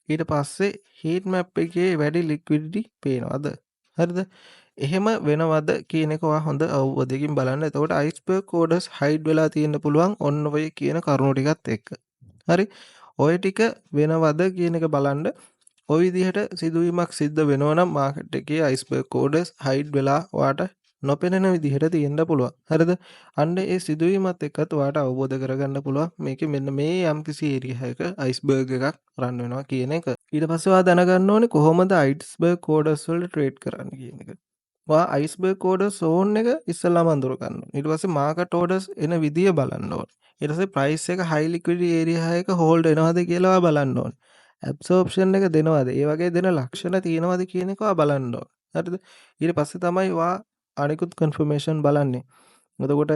Speaker 1: ඊට පස්සේ හීට් මැප් එකේ වැඩි ලික්විඩිටි පේනවද? හරිද? එහෙම වෙනවද කියන එක ඔයා හොඳ අවබෝධයකින් බලන්න. එතකොට අයිස්බර්ග් ඕඩර්ස් හයිඩ් වෙලා තියෙන්න පුළුවන් ඔන්න ඔය කියන කරුණු ටිකත් එක්ක. හරි? ඔය ටික වෙනවද කියන එක බලන්න. ඔය විදිහට සිදුවීමක් සිද්ධ වෙනවා නම් මාකට් එකේ අයිස්බර්ග් ඕඩර්ස් හයිඩ් වෙලා ඔයාට නොපෙනෙන විදිහට තියෙන්න පුළුවන්. හරිද? අන්න ඒ සිදුවීමත් එක්කත් ඔයාට අවබෝධ කරගන්න පුළුවන් මේකේ මෙන්න මේ යම්කිසි ඒරියා එක අයිස්බර්ග් එකක් රන් වෙනවා කියන එක. ඊට පස්සේ ඔයා දැනගන්න ඕනේ කොහොමද අයිස්බර්ග් ඕඩර්ස් වලට ට්‍රේඩ් කරන්න කියන එක. ඔයා අයිස්බර්ග් ඕඩර්ස් ඕන් එක ඉස්සෙල්ලාම අඳුර ගන්න ඕනේ. ඊට පස්සේ මාකට් ඕඩර්ස් එන විදිය බලන්න ඕනේ. ඊට පස්සේ ප්‍රයිස් එක හයි ලික්විඩිටි ඒරියා එක හෝල්ඩ් වෙනවද කියලා ඔයා බලන්න ඕනේ. ඇබ්සෝප්ෂන් එක දෙනවද? ඒ වගේ දෙන ලක්ෂණ තියෙනවද කියන එක ඔයා බලන්න ඕනේ. හරිද? ඊට පස්සේ තමයි ඔයා අනිකුත් කන්ෆර්මේෂන් බලන්නේ. එතකොට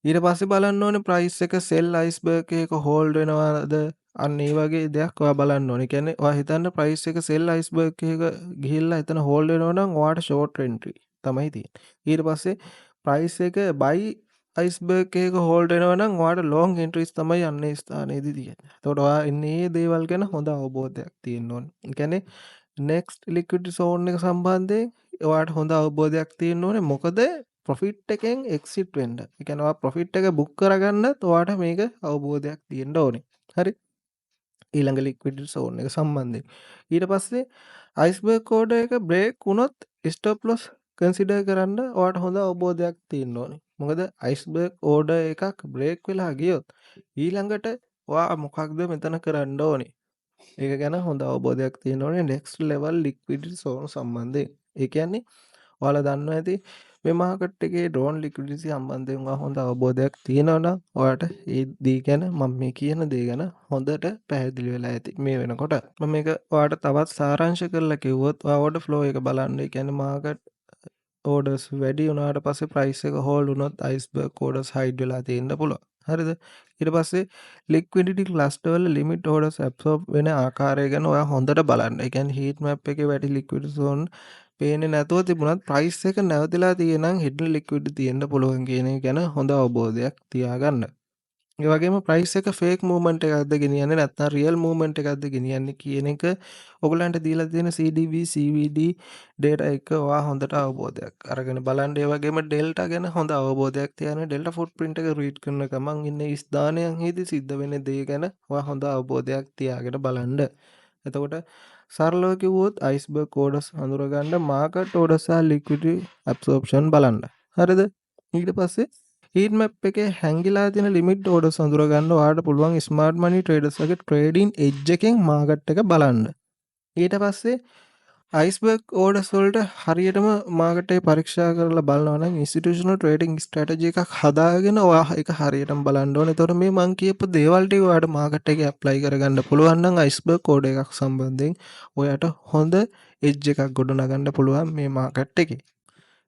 Speaker 1: ඊට පස්සේ බලන්න ඕනේ ප්‍රයිස් එක සෙල් අයිස්බර්ග් එකක හෝල්ඩ් වෙනවද? අන්න ඒ වගේ දෙයක් ඔයා බලන්න ඕනේ. කියන්නේ ඔයා හිතන්න ප්‍රයිස් එක සෙල් අයිස්බර්ග් එකක ගිහිල්ලා එතන හෝල්ඩ් වෙනවා නම් ඔයාට ෂෝට් එන්ට්‍රි තමයි තියෙන්නේ. ඊට පස්සේ ප්‍රයිස් එක බයි අයිස්බර්ග් එකක හෝල්ඩ් වෙනවා නම් ඔයාට ලොන්ග් එන්ට්‍රීස් තමයි අන්නේ ස්ථානයේදී තියෙන්නේ. එතකොට ඔයා ඉන්නේ මේ දේවල් ගැන හොඳ අවබෝධයක් තියෙන්න ඕනේ. ඒ කියන්නේ නෙක්ස්ට් ලික්විඩිටි සෝන් එක සම්බන්ධයෙන් ඔයාට හොඳ අවබෝධයක් තියෙන්න ඕනේ. මොකද ප්‍රොෆිට් එකෙන් එක්සිට් වෙන්න. ඒ කියන්නේ ඔයා ප්‍රොෆිට් එක බුක් කරගන්නත් ඔයාට මේක අවබෝධයක් තියෙන්න ඕනේ. හරි. ඊළඟ ලික්විඩිටි සෝන් එක සම්බන්ධයෙන්. ඊට පස්සේ අයිස්බර්ග් ඕඩර් එක බ්‍රේක් වුණොත් ස්ටොප් ලොස් කන්සිඩර් කරන්න ඔයාට හොඳ අවබෝධයක් තියෙන්න ඕනේ. මොකද අයිස්බර්ග් ඕඩර් එකක් බ්‍රේක් වෙලා ගියොත් ඊළඟට ඔයා මොකක්ද මෙතන කරන්න ඕනේ? ඒක ගැන හොඳ අවබෝධයක් තියෙන්න ඕනේ නෙක්ස්ට් ලෙවල් ලික්විඩිටි සෝන් සම්බන්ධයෙන්. ඒ කියන්නේ ඔයාලා දන්නවා ඇති මේ මාකට් එකේ ඩ්‍රෝන් ලික්විඩිටි සම්බන්ධයෙන් ඔයා හොඳ අවබෝධයක් තියෙනවා නම් ඔයාට ඒ දේ ගැන මම මේ කියන දේ ගැන හොඳට පැහැදිලි වෙලා ඇති මේ වෙනකොට. මම මේක ඔයාට තවත් සාරාංශ කරලා කිව්වොත් ඔයා ඕඩර් ෆ්ලෝ එක බලන්න. ඒ කියන්නේ මාකට් ඕඩර්ස් වැඩි වුණාට පස්සේ ප්‍රයිස් එක හෝල්ඩ් වුණොත් අයිස්බර්ග් ඕඩර්ස් හයිඩ් වෙලා තියෙන්න පුළුවන්. හරිද? ඊට පස්සේ ලික්විඩිටි ක්ලස්ටර් වල ලිමිට් ඕඩර්ස් ඇබ්සෝබ් වෙන ආකාරය ගැන ඔයා හොඳට බලන්න. ඒ කියන්නේ හීට් මැප් එකේ වැඩි ලික්විඩිටි සෝන් පේන්නේ නැතුව තිබුණත් ප්‍රයිස් එක නැවතිලා තියෙනම් හිඩන් ලික්විඩිටි තියෙන්න පුළුවන් කියන එක ගැන හොඳ අවබෝධයක් තියාගන්න. ඒ වගේම ප්‍රයිස් එක ෆේක් මූව්මන්ට් එකක්ද ගෙනියන්නේ නැත්නම් රියල් මූව්මන්ට් එකක්ද ගෙනියන්නේ කියන එක ඔයගලන්ට දීලා තියෙන CDV CVD data එක ඔයා හොඳට අවබෝධයක් අරගෙන බලන්න. ඒ වගේම ඩෙල්ටා ගැන හොඳ අවබෝධයක් තියාගෙන ඩෙල්ටා ෆුට්ප්‍රින්ට් එක රීඩ් කරන ගමන් ඉන්නේ ස්ථානයන්හිදී සිද්ධ වෙන දේ ගැන ඔයා හොඳ අවබෝධයක් තියාගෙන බලන්න. එතකොට සරලව කිව්වොත් අයිස්බර්ග් ඕඩර්ස් අඳුරගන්න මාකට් ඕඩර්ස් සහ ලික්විඩිටි ඇබ්සෝප්ෂන් බලන්න. හරිද? ඊට පස්සේ හීට් මැප් එකේ හැංගිලා තියෙන ලිමිට් ඕඩර්ස් අඳුරගන්න ඔයාලට පුළුවන් ස්මාර්ට් මනි ට්‍රේඩර්ස් වගේ ට්‍රේඩින් එජ් එකෙන් මාකට් එක බලන්න. ඊට පස්සේ අයිස්බර්ග් ඕඩර්ස් වලට හරියටම මාකට් එක පරීක්ෂා කරලා බලනවා නම් ඉන්ස්ටිටියුෂනල් ට්‍රේඩින් ස්ට්‍රැටජි එකක් හදාගෙන ඔයා ඒක හරියටම බලන්න ඕනේ. එතකොට මේ මම කියපු දේවල් ටික ඔයාලට මාකට් එකේ ඇප්ලයි කරගන්න පුළුවන් නම් අයිස්බර්ග් ඕඩර් එකක් සම්බන්ධයෙන් ඔයාට හොඳ එජ් එකක් ගොඩනගන්න පුළුවන් මේ මාකට් එකේ.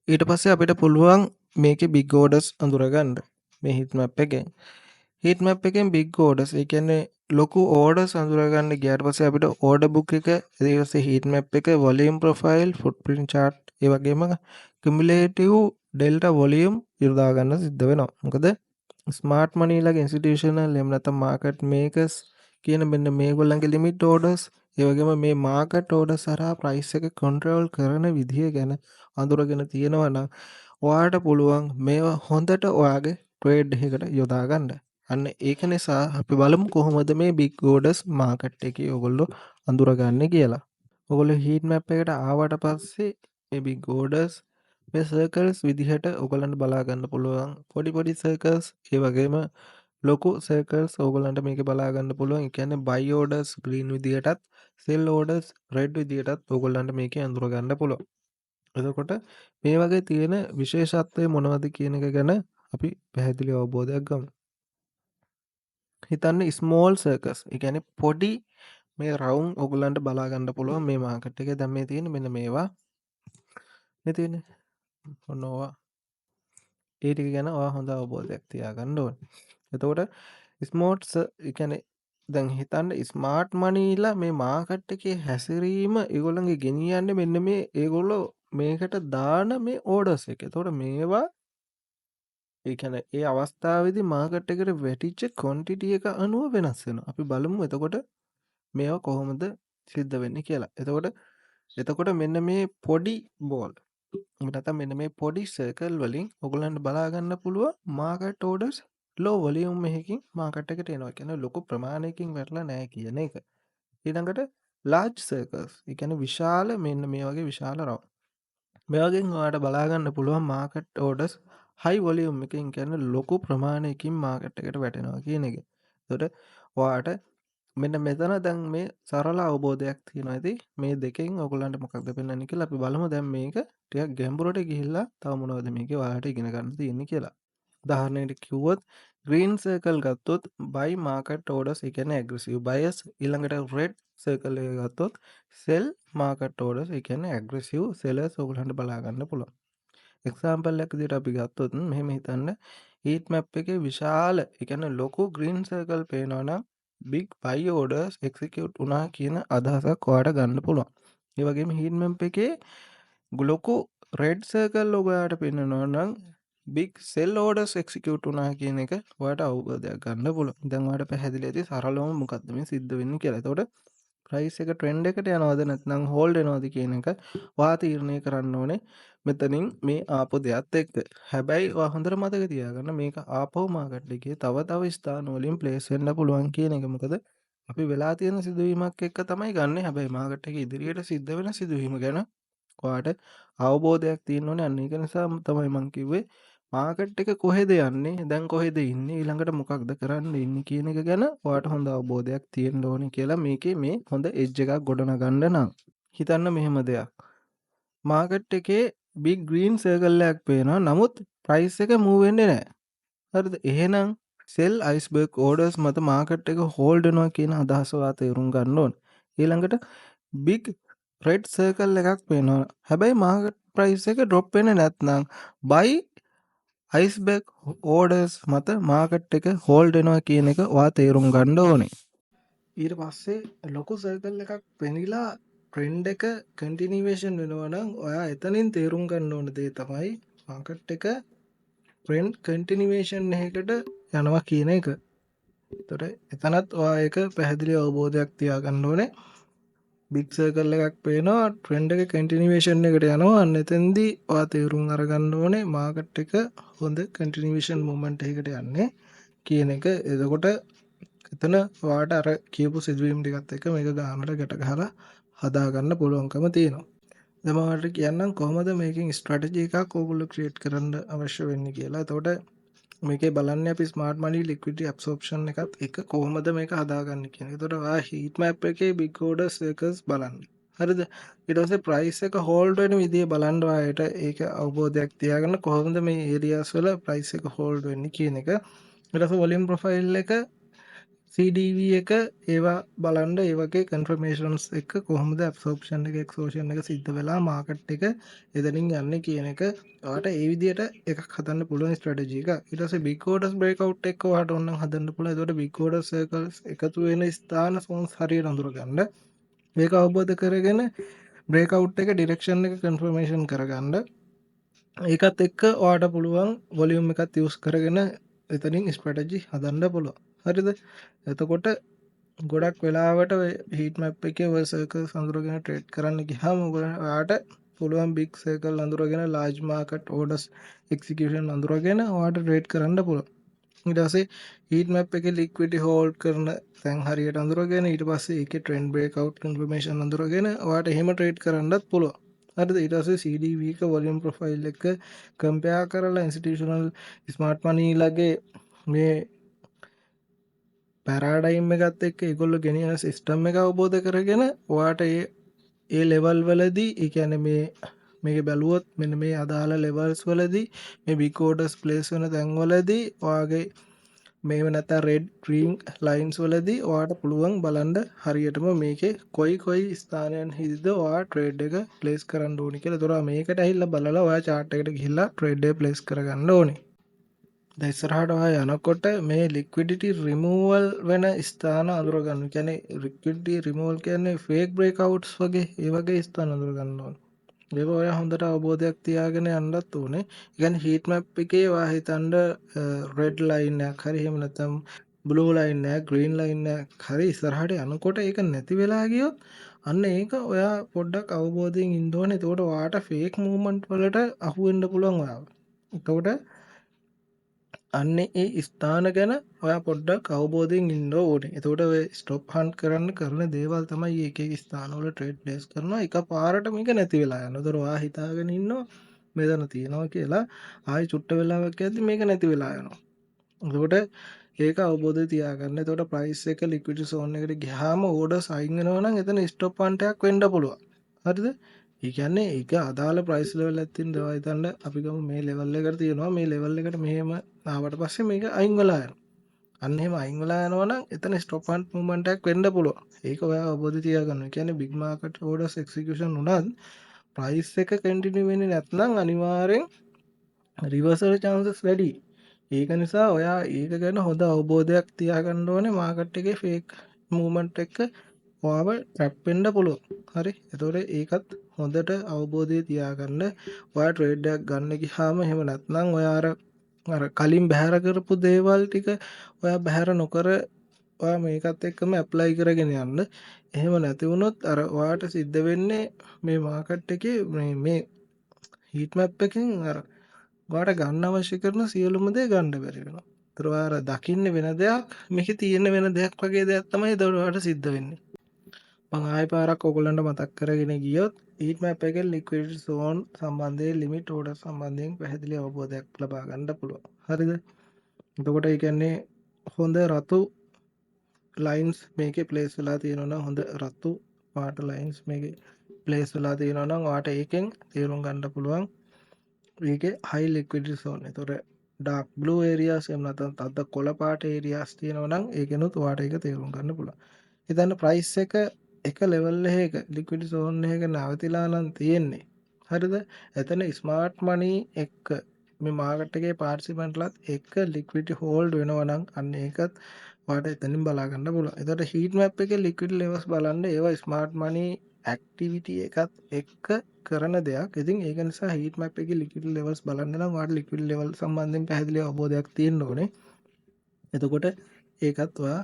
Speaker 1: ඊට පස්සේ අපිට පුළුවන් මේකේ බිග් ඕඩර්ස් අඳුරගන්න මේ හීට් මැප් එකෙන්. හීට් මැප් එකෙන් බිග් ඕඩර්ස් ඒ කියන්නේ ලොකු ඕඩර්ස් අඳුරගන්න ගියාට පස්සේ අපිට ඕඩර් බුක් එක ඊට පස්සේ හීට් මැප් එක වොලියුම් ප්‍රොෆයිල් ෆුට්ප්‍රින්ට් chart ඒ වගේම කියුමුලේටිව් ඩෙල්ටා වොලියුම් යොදා ගන්න සිද්ධ වෙනවා. මොකද ස්මාර්ට් මනි ලාගේ ඉන්ස්ටිටියුෂනල් එහෙම නැත්නම් මාකට් මේකර්ස් කියන මෙන්න මේගොල්ලන්ගේ ලිමිට් ඕඩර්ස් ඒ වගේම මේ මාකට් ඕඩර්ස් හරහා ප්‍රයිස් එක කන්ට්‍රෝල් කරන විදිය ගැන අඳුරගෙන තියෙනවා නම් ඔයාට පුළුවන් මේවා හොඳට ඔයාගේ ට්‍රේඩ් එකකට යොදා ගන්න. අන්න ඒක නිසා අපි බලමු කොහොමද මේ බිග් ඕඩර්ස් මාකට් එකේ ඔයගොල්ලෝ අඳුරගන්නේ කියලා. ඔයගොල්ලෝ හීට් මැප් එකට ආවට පස්සේ මේ බිග් ඕඩර්ස් මේ සර්කල්ස් විදිහට ඔයගලන්ට බලා ගන්න පුළුවන්. පොඩි පොඩි සර්කල්ස් ඒ වගේම ලොකු සර්කල්ස් ඔයගලන්ට මේකේ බලා ගන්න පුළුවන්. ඒ කියන්නේ බයි ඕඩර්ස් ග්‍රීන් විදිහටත් සෙල් ඕඩර්ස් රෙඩ් විදිහටත් ඔයගලන්ට මේකේ අඳුර ගන්න පුළුවන්. එතකොට මේ වගේ තියෙන විශේෂත්වය මොනවද කියන එක ගැන අපි පැහැදිලි අවබෝධයක් ගමු. හිතන්න ස්මෝල් සර්කස්. ඒ කියන්නේ පොඩි මේ රවුම් ඔයගලන්ට බලා ගන්න පුළුවන් මේ මාකට් එකේ. දැන් මේ තියෙන්නේ මෙන්න මේවා. මේ තියෙන්නේ ඔන්නවා ඒ ටික ගැන ඔයා හොඳ අවබෝධයක් තියාගන්න ඕනේ. එතකොට ස්මෝට්ස් ඒ කියන්නේ දැන් හිතන්න ස්මාර්ට් මනීලා මේ මාකට් එකේ හැසිරීම ඒගොල්ලන්ගේ ගෙනියන්නේ මෙන්න මේ ඒගොල්ලෝ මේකට දාන මේ ඕඩර්ස් එක. එතකොට මේවා ඒ කියන්නේ ඒ අවස්ථාවේදී මාකට් එකට වැටිච්ච ක්වොන්ටිටි එක අනුව වෙනස් වෙනවා. අපි බලමු එතකොට මේවා කොහොමද සිද්ධ වෙන්නේ කියලා. එතකොට මෙන්න මේ පොඩි බෝල් නැත්නම් මෙන්න මේ පොඩි සර්කල් වලින් ඔයගොල්ලන්ට බලා ගන්න පුළුවන් මාකට් ඕඩර්ස් ලෝ වොලියුම් එකකින් මාකට් එකට එනවා. කියන්නේ ලොකු ප්‍රමාණයකින් වැටලා නැහැ කියන එක. ඊළඟට ලාර්ජ් සර්කල්ස්. ඒ කියන්නේ විශාල මෙන්න මේ වගේ විශාල රවුම්. මේ වගේම ඔයාලට බලා ගන්න පුළුවන් මාකට් ඕඩර්ස් හයි වොලියුම් එකකින් කියන්නේ ලොකු ප්‍රමාණයකින් මාකට් එකට වැටෙනවා කියන එක. එතකොට ඔයාට මෙන්න මෙතන දැන් මේ සරල අවබෝධයක් තියෙනවා ඇති මේ දෙකෙන් ඔයගොල්ලන්ට මොකක්ද පෙන්වන්නේ කියලා අපි බලමු. දැන් මේක ටිකක් ගැඹුරට ගිහිල්ලා තව මොනවද මේකේ ඔයාලට ඉගෙන ගන්න තියෙන්නේ කියලා. උදාහරණයකට කිව්වොත් green circle ගත්තොත් buy market orders ඒ කියන්නේ aggressive buyers. ඊළඟට red circle එක ගත්තොත් sell market orders ඒ කියන්නේ aggressive sellers ඔයගොල්ලන්ට බලා ගන්න පුළුවන්. එක්සාම්පල් එකක් විදිහට අපි ගත්තොත් මෙහෙම හිතන්න heat map එකේ විශාල ඒ කියන්නේ ලොකු green circle පේනවා නම් big buy orders execute වුණා කියන අදහසක් ඔයාලට ගන්න පුළුවන්. ඒ වගේම heat map එකේ ලොකු red circle ඔයාලට පේනවා නම් big sell orders execute වුණා කියන එක ඔයාලට අවබෝධයක් ගන්න පුළුවන්. දැන් ඔයාලට පැහැදිලි ඇති සරලවම මොකද්ද මේ සිද්ධ වෙන්නේ කියලා. එතකොට ප්‍රයිස් එක ට්‍රෙන්ඩ් එකට යනවද නැත්නම් හෝල්ඩ් වෙනවද කියන එක ඔයා තීරණය කරන්න ඕනේ මෙතනින් මේ ආපු දෙයත් එක්ක. හැබැයි ඔයා හොඳට මතක තියාගන්න මේක ආපහු මාකට් එකේ තව ස්ථාන වලින් ප්ලේස් වෙන්න පුළුවන් කියන එක. මොකද අපි වෙලා තියෙන සිදුවීමක් එක්ක තමයි ගන්නෙ. හැබැයි මාකට් එකේ ඉදිරියට සිද්ධ වෙන සිදුවීම ගැන ඔයාට අවබෝධයක් තියෙන්න ඕනේ. අන්න ඒක නිසා තමයි මම කිව්වේ මාකට් එක කොහෙද යන්නේ දැන් කොහෙද ඉන්නේ ඊළඟට මොකක්ද කරන්න ඉන්නේ කියන එක ගැන ඔයාට හොඳ අවබෝධයක් තියෙන්න ඕනේ කියලා මේකේ මේ හොඳ එජ් එකක් ගොඩනගන්න නම් හිතන්න මෙහෙම දෙයක් මාකට් එකේ big green circle එකක් පේනවා නමුත් price එක move වෙන්නේ නැහැ හරිද එහෙනම් sell iceberg orders මත මාකට් එක hold වෙනවා කියන අදහස ඔයා තේරුම් ගන්න ඕනේ ඊළඟට big red circle එකක් පේනවා හැබැයි මාකට් price එක drop වෙන්නේ නැත්නම් buy iceberg orders මත මාකට් එක හෝල්ඩ් වෙනවා කියන එක ඔයා තේරුම් ගන්න ඕනේ. ඊට පස්සේ ලොකු සර්කල් එකක් පෙනිලා ට්‍රෙන්ඩ් එක කන්ටිනියුේෂන් වෙනවා නම් ඔයා එතනින් තේරුම් ගන්න ඕන දේ තමයි මාකට් එක ට්‍රෙන්ඩ් කන්ටිනියුේෂන් එකකට යනවා කියන එක. එතකොට එතනත් ඔයා ඒක පැහැදිලි අවබෝධයක් තියාගන්න ඕනේ. බිග් සර්කල් එකක් පේනවා ට්‍රෙන්ඩ් එක කන්ටිනියුේෂන් එකට යනවා අන්න එතෙන්දී ඔයා තේරුම් අරගන්න ඕනේ මාකට් එක හොඳ කන්ටිනියුේෂන් මොමන්ට් එකකට යන්නේ කියන එක. එතකොට එතන ඔයාට අර කියපු සිදුවීම් ටිකත් එක්ක මේක ගානට ගැට ගහලා හදා ගන්න පුළුවන්කම තියෙනවා. දැන් මම ඔයාලට කියන්නම් කොහොමද මේකෙන් ස්ට්‍රැටජි එකක් ඕගොල්ලෝ ක්‍රියේට් කරන්න අවශ්‍ය වෙන්නේ කියලා. එතකොට මේකේ බලන්නේ අපි ස්මාර්ට් මනි ලික්විඩිටි ඇබ්සෝප්ෂන් එකත් එක කොහොමද මේක හදාගන්නේ කියන එක. එතකොට ඔයා හීට් මැප් එකේ බිග් ඕඩර් සර්කල්ස් බලන්න. හරිද? ඊට පස්සේ ප්‍රයිස් එක හෝල්ඩ් වෙන විදිය බලන්න ඔයාලට ඒක අවබෝධයක් තියාගන්න කොහොමද මේ ඒරියාස් වල ප්‍රයිස් එක හෝල්ඩ් වෙන්නේ කියන එක. ඊට පස්සේ වොලියුම් ප්‍රොෆයිල් එක CDV එක ඒවා බලන්න ඒ වගේ කන්ෆර්මේෂන්ස් එක කොහොමද ඇබ්සෝප්ෂන් එක එක්ස්පෝෂන් එක සිද්ධ වෙලා මාකට් එක එතනින් යන්නේ කියන එක ඔයාලට ඒ විදිහට එකක් හදන්න පුළුවන් ස්ට්‍රැටජි එක. ඊට පස්සේ බිග් ඕඩර්ස් බ්‍රේක්අවුට් එක ඔයාලට ඕන නම් හදන්න පුළුවන්. ඒකට බිග් ඕඩර් සර්කල්ස් එකතු වෙන ස්ථාන සෝන්ස් හරියට අඳුරගන්න. මේක අවබෝධ කරගෙන බ්‍රේක්අවුට් එක ඩිරෙක්ෂන් එක කන්ෆර්මේෂන් කරගන්න. ඒකත් එක්ක ඔයාලට පුළුවන් වොලියුම් එකත් යූස් කරගෙන එතනින් ස්ට්‍රැටජි හදන්න පුළුවන්. හරිද? එතකොට ගොඩක් වෙලාවට හීට් මැප් එකේ ඔය සර්කල්ස් අඳුරගෙන ට්‍රේඩ් කරන්න ගියාම ඔයාලට පුළුවන් බිග් සර්කල් අඳුරගෙන ලාර්ජ් මාකට් ඕඩර්ස් එක්සිකියුෂන් අඳුරගෙන ඔයාලට ට්‍රේඩ් කරන්න පුළුවන්. ඊට පස්සේ හීට් මැප් එකේ ලික්විඩිටි හෝල්ඩ් කරන තැන් හරියට අඳුරගෙන ඊට පස්සේ ඒකේ ට්‍රෙන්ඩ් බ්‍රේක්අවුට් කන්ෆර්මේෂන් අඳුරගෙන ඔයාලට එහෙම ට්‍රේඩ් කරන්නත් පුළුවන්. හරිද? ඊට පස්සේ CDV එක වොලියුම් ප්‍රොෆයිල් එක කම්පෙයාර් කරලා ඉන්ස්ටිටියුෂනල් ස්මාර්ට් මනි ලගේ මේ පැරාඩයිම් එකත් එක්ක ඒගොල්ලෝ ගෙනියන සිස්ටම් එක අවබෝධ කරගෙන ඔයාට ඒ ලෙවල් වලදී ඒ කියන්නේ මේක බැලුවොත් මෙන්න මේ අදාළ ලෙවල්ස් වලදී මේ බිග් ඕඩර්ස් ප්ලේස් වෙන තැන් වලදී ඔයාගේ මේ නැත්නම් රෙඩ් ග්‍රීන් ලයින්ස් වලදී ඔයාට පුළුවන් බලන්න හරියටම මේකේ කොයි ස්ථානයන් හිද ඔයා ට්‍රේඩ් එක ප්ලේස් කරන්න ඕනි කියලා. ඒතොර මේකට ඇහිල්ලා බලලා ඔයා chart එකට ගිහිල්ලා ට්‍රේඩ් එක ප්ලේස් කරගන්න ඕනේ. දැන් ඉස්සරහට ඔයා යනකොට මේ ලික්විඩිටි රිමූවල් වෙන ස්ථාන අඳුරගන්න. කියන්නේ ලික්විඩිටි රිමූවල් කියන්නේ ෆේක් බ්‍රේක්අවුට්ස් වගේ ඒ වගේ ස්ථාන අඳුරගන්න ඕනේ. ඒක ඔයා හොඳට අවබෝධයක් තියාගෙන යන්නත් ඕනේ. ඒ කියන්නේ හීට් මැප් එකේ ඔයා හිතන්න රෙඩ් ලයින් එකක් හරි එහෙම නැත්නම් බ්ලූ ලයින් එකක් ග්‍රීන් ලයින් එකක් හරි ඉස්සරහට යනකොට ඒක නැති වෙලා ගියොත් අන්න ඒක ඔයා පොඩ්ඩක් අවබෝධයෙන් ඉන්න ඕනේ. එතකොට ඔයාට ෆේක් මූව්මන්ට් වලට අහු වෙන්න පුළුවන් ඔයාව. එතකොට අන්න ඒ ස්ථාන ගැන ඔයා පොඩ්ඩක් අවබෝධයෙන් ඉන්න ඕනේ. එතකොට ඔය ස්ටොප් හන්ට් කරන දේවල් තමයි එක එක ස්ථානවල ට්‍රේඩ් ප්ලේස් කරනවා. එකපාරට මේක නැති වෙලා යනවා. ඒතර ඔයා හිතාගෙන ඉන්නවා මෙතන තියෙනවා කියලා. ආයෙ චුට්ට වෙලාවක් යද්දි මේක නැති වෙලා යනවා. එතකොට ඒක අවබෝධය තියාගන්න. එතකොට ප්‍රයිස් එක ලික්විඩිටි සෝන් එකට ගියාම ඕඩර්ස් අයින් වෙනවා නම් එතන ස්ටොප් හන්ට් එකක් වෙන්න පුළුවන්. හරිද? ඒ කියන්නේ ඒක අදාළ ප්‍රයිස් ලෙවල් එකක් තියෙන දේවල් හිතන්න අපි ගමු මේ ලෙවල් එකට තියෙනවා මේ ලෙවල් එකට මෙහෙම ආවට පස්සේ මේක අයින් වෙලා යනවා. අන්න එහෙම අයින් වෙලා යනවා නම් එතන ස්ටොප් හන්ට් මූව්මන්ට් එකක් වෙන්න පුළුවන්. ඒක ඔයා අවබෝධය තියාගන්න. ඒ කියන්නේ බිග් මාකට් ඕඩර්ස් එක්සිකියුෂන් උනත් ප්‍රයිස් එක කන්ටිනියු වෙන්නේ නැත්නම් අනිවාර්යෙන් රිවර්සල් chance වැඩි. ඒක නිසා ඔයා ඒක ගැන හොඳ අවබෝධයක් තියාගන්න ඕනේ. මාකට් එකේ ෆේක් මූව්මන්ට් එක ඔයාව ට්‍රැප් වෙන්න පුළුවන්. හරි. ඒතකොට ඒකත් හොඳට අවබෝධය තියාගන්න. ඔයා ට්‍රේඩ් එකක් ගන්න ගියාම එහෙම නැත්නම් ඔයා අර කලින් බැහැර කරපු දේවල් ටික ඔයා බැහැර නොකර ඔයා මේකත් එක්කම ඇප්ලයි කරගෙන යන්න. එහෙම නැති වුණොත් අර ඔයාට සිද්ධ වෙන්නේ මේ මාකට් එකේ මේ හීට් මැප් එකෙන් අර ඔයාට ගන්න අවශ්‍ය කරන සියලුම දේ ගන්න බැරි වෙනවා. ඒතර ඔයා අර දකින්නේ වෙන දෙයක් මේකේ තියෙන වෙන දෙයක් වගේ දෙයක් තමයි ඒතර ඔයාට සිද්ධ වෙන්නේ. මම ආයෙ පාරක් ඔයගොල්ලන්ට මතක් කරගෙන ගියොත් හීට් මැප් එකේ ලික්විඩිටි සෝන් සම්බන්ධයෙන් ලිමිට් ඕඩර් සම්බන්ධයෙන් පැහැදිලි අවබෝධයක් ලබා ගන්න පුළුවන්. හරිද? එතකොට ඒ කියන්නේ හොඳ රතු ලයින්ස් මේකේ ප්ලේස් වෙලා තියෙනවා නම් හොඳ රතු පාට ලයින්ස් මේකේ ප්ලේස් වෙලා තියෙනවා නම් ඔයාට ඒකෙන් තේරුම් ගන්න පුළුවන් මේකේ හයි ලික්විඩිටි සෝන්. ඒතකොට ඩාර්ක් බ්ලූ ඒරියාස් එහෙම නැත්නම් තද කොළ පාට ඒරියාස් තියෙනවා නම් ඒකෙනුත් ඔයාට ඒක තේරුම් ගන්න පුළුවන්. ඉතින් ප්‍රයිස් එක ලෙවල් එකක ලික්විඩිටි සෝන් එකක නැවතිලා නම් තියෙන්නේ. හරිද? එතන ස්මාර්ට් මනි එක්ක මේ මාකට් එකේ පාර්ටිසිපන්ට්ලාත් එක්ක ලික්විඩිටි හෝල්ඩ් වෙනවා නම් අන්න ඒකත් ඔයාට එතනින් බලා ගන්න පුළුවන්. එතකොට හීට් මැප් එකේ ලික්විඩිටි ලෙවල්ස් බලන්න ඒවා ස්මාර්ට් මනි ඇක්ටිවිටි එකත් එක්ක කරන දෙයක්. ඉතින් ඒක නිසා හීට් මැප් එකේ ලික්විඩිටි ලෙවල්ස් බලන්න නම් ඔයාට ලික්විඩිටි ලෙවල් සම්බන්ධයෙන් පැහැදිලි අවබෝධයක් තියෙන්න ඕනේ. එතකොට ඒකත් ඔයා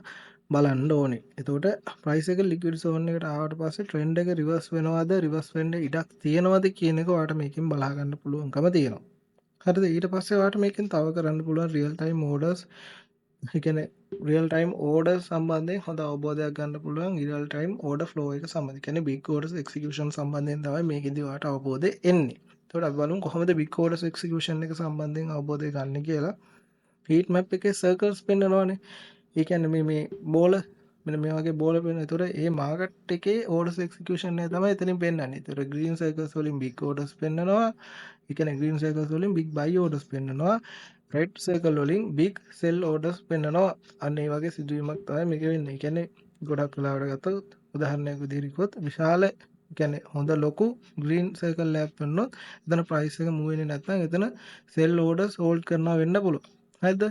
Speaker 1: බලන්න ඕනේ. එතකොට ප්‍රයිස් එක ලික්විඩ් සෝන් එකට ආවට පස්සේ ට්‍රෙන්ඩ් එක රිවර්ස් වෙනවද රිවර්ස් වෙන්න ඉඩක් තියෙනවද කියන එක ඔයාට මේකෙන් බලා ගන්න පුළුවන්කම තියෙනවා. හරිද? ඊට පස්සේ ඔයාට මේකෙන් තව කරන්න පුළුවන් රියල් ටයිම් ඕඩර්ස්. ඒ කියන්නේ රියල් ටයිම් ඕඩර්ස් සම්බන්ධයෙන් හොඳ අවබෝධයක් ගන්න පුළුවන් රියල් ටයිම් ඕඩර් ෆ්ලෝ එක සම්බන්ධයෙන්. ඒ කියන්නේ බිග් ඕඩර්ස් එක්සිකියුෂන් සම්බන්ධයෙන් තමයි මේකෙදි ඔයාට අවබෝධය එන්නේ. එතකොට අපි බලමු කොහොමද බිග් ඕඩර්ස් එක්සිකියුෂන් එක සම්බන්ධයෙන් අවබෝධය ගන්න කියලා. හීට් මැප් එකේ සර්කල්ස් පෙන්නනවානේ. ඒ කියන්නේ මේ බෝල මෙන්න මේ වගේ බෝල පෙන්නන. ඒතර ඒ මාකට් එකේ ඕඩර්ස් එක්සිකියුෂන් එක තමයි එතනින් පෙන්නන්නේ. ඒතර ග්‍රීන් සර්කල්ස් වලින් බිග් ඕඩර්ස් පෙන්නනවා. ඒ කියන්නේ ග්‍රීන් සර්කල්ස් වලින් බිග් බයි ඕඩර්ස් පෙන්නනවා. රෙඩ් සර්කල් වලින් බිග් සෙල් ඕඩර්ස් පෙන්නනවා. අන්න ඒ වගේ සිදුවීමක් තමයි මේක වෙන්නේ. ඒ කියන්නේ ගොඩක් වෙලාවට ගත්තොත් උදාහරණයක් විදිහට කිව්වොත් විශාල කියන්නේ හොඳ ලොකු ග්‍රීන් සර්කල් එකක් පෙන්නොත් එතන ප්‍රයිස් එක මූව් වෙන්නේ නැත්නම් එතන සෙල් ඕඩර්ස් හෝල්ඩ් කරනවා වෙන්න පුළුවන්. හරිද?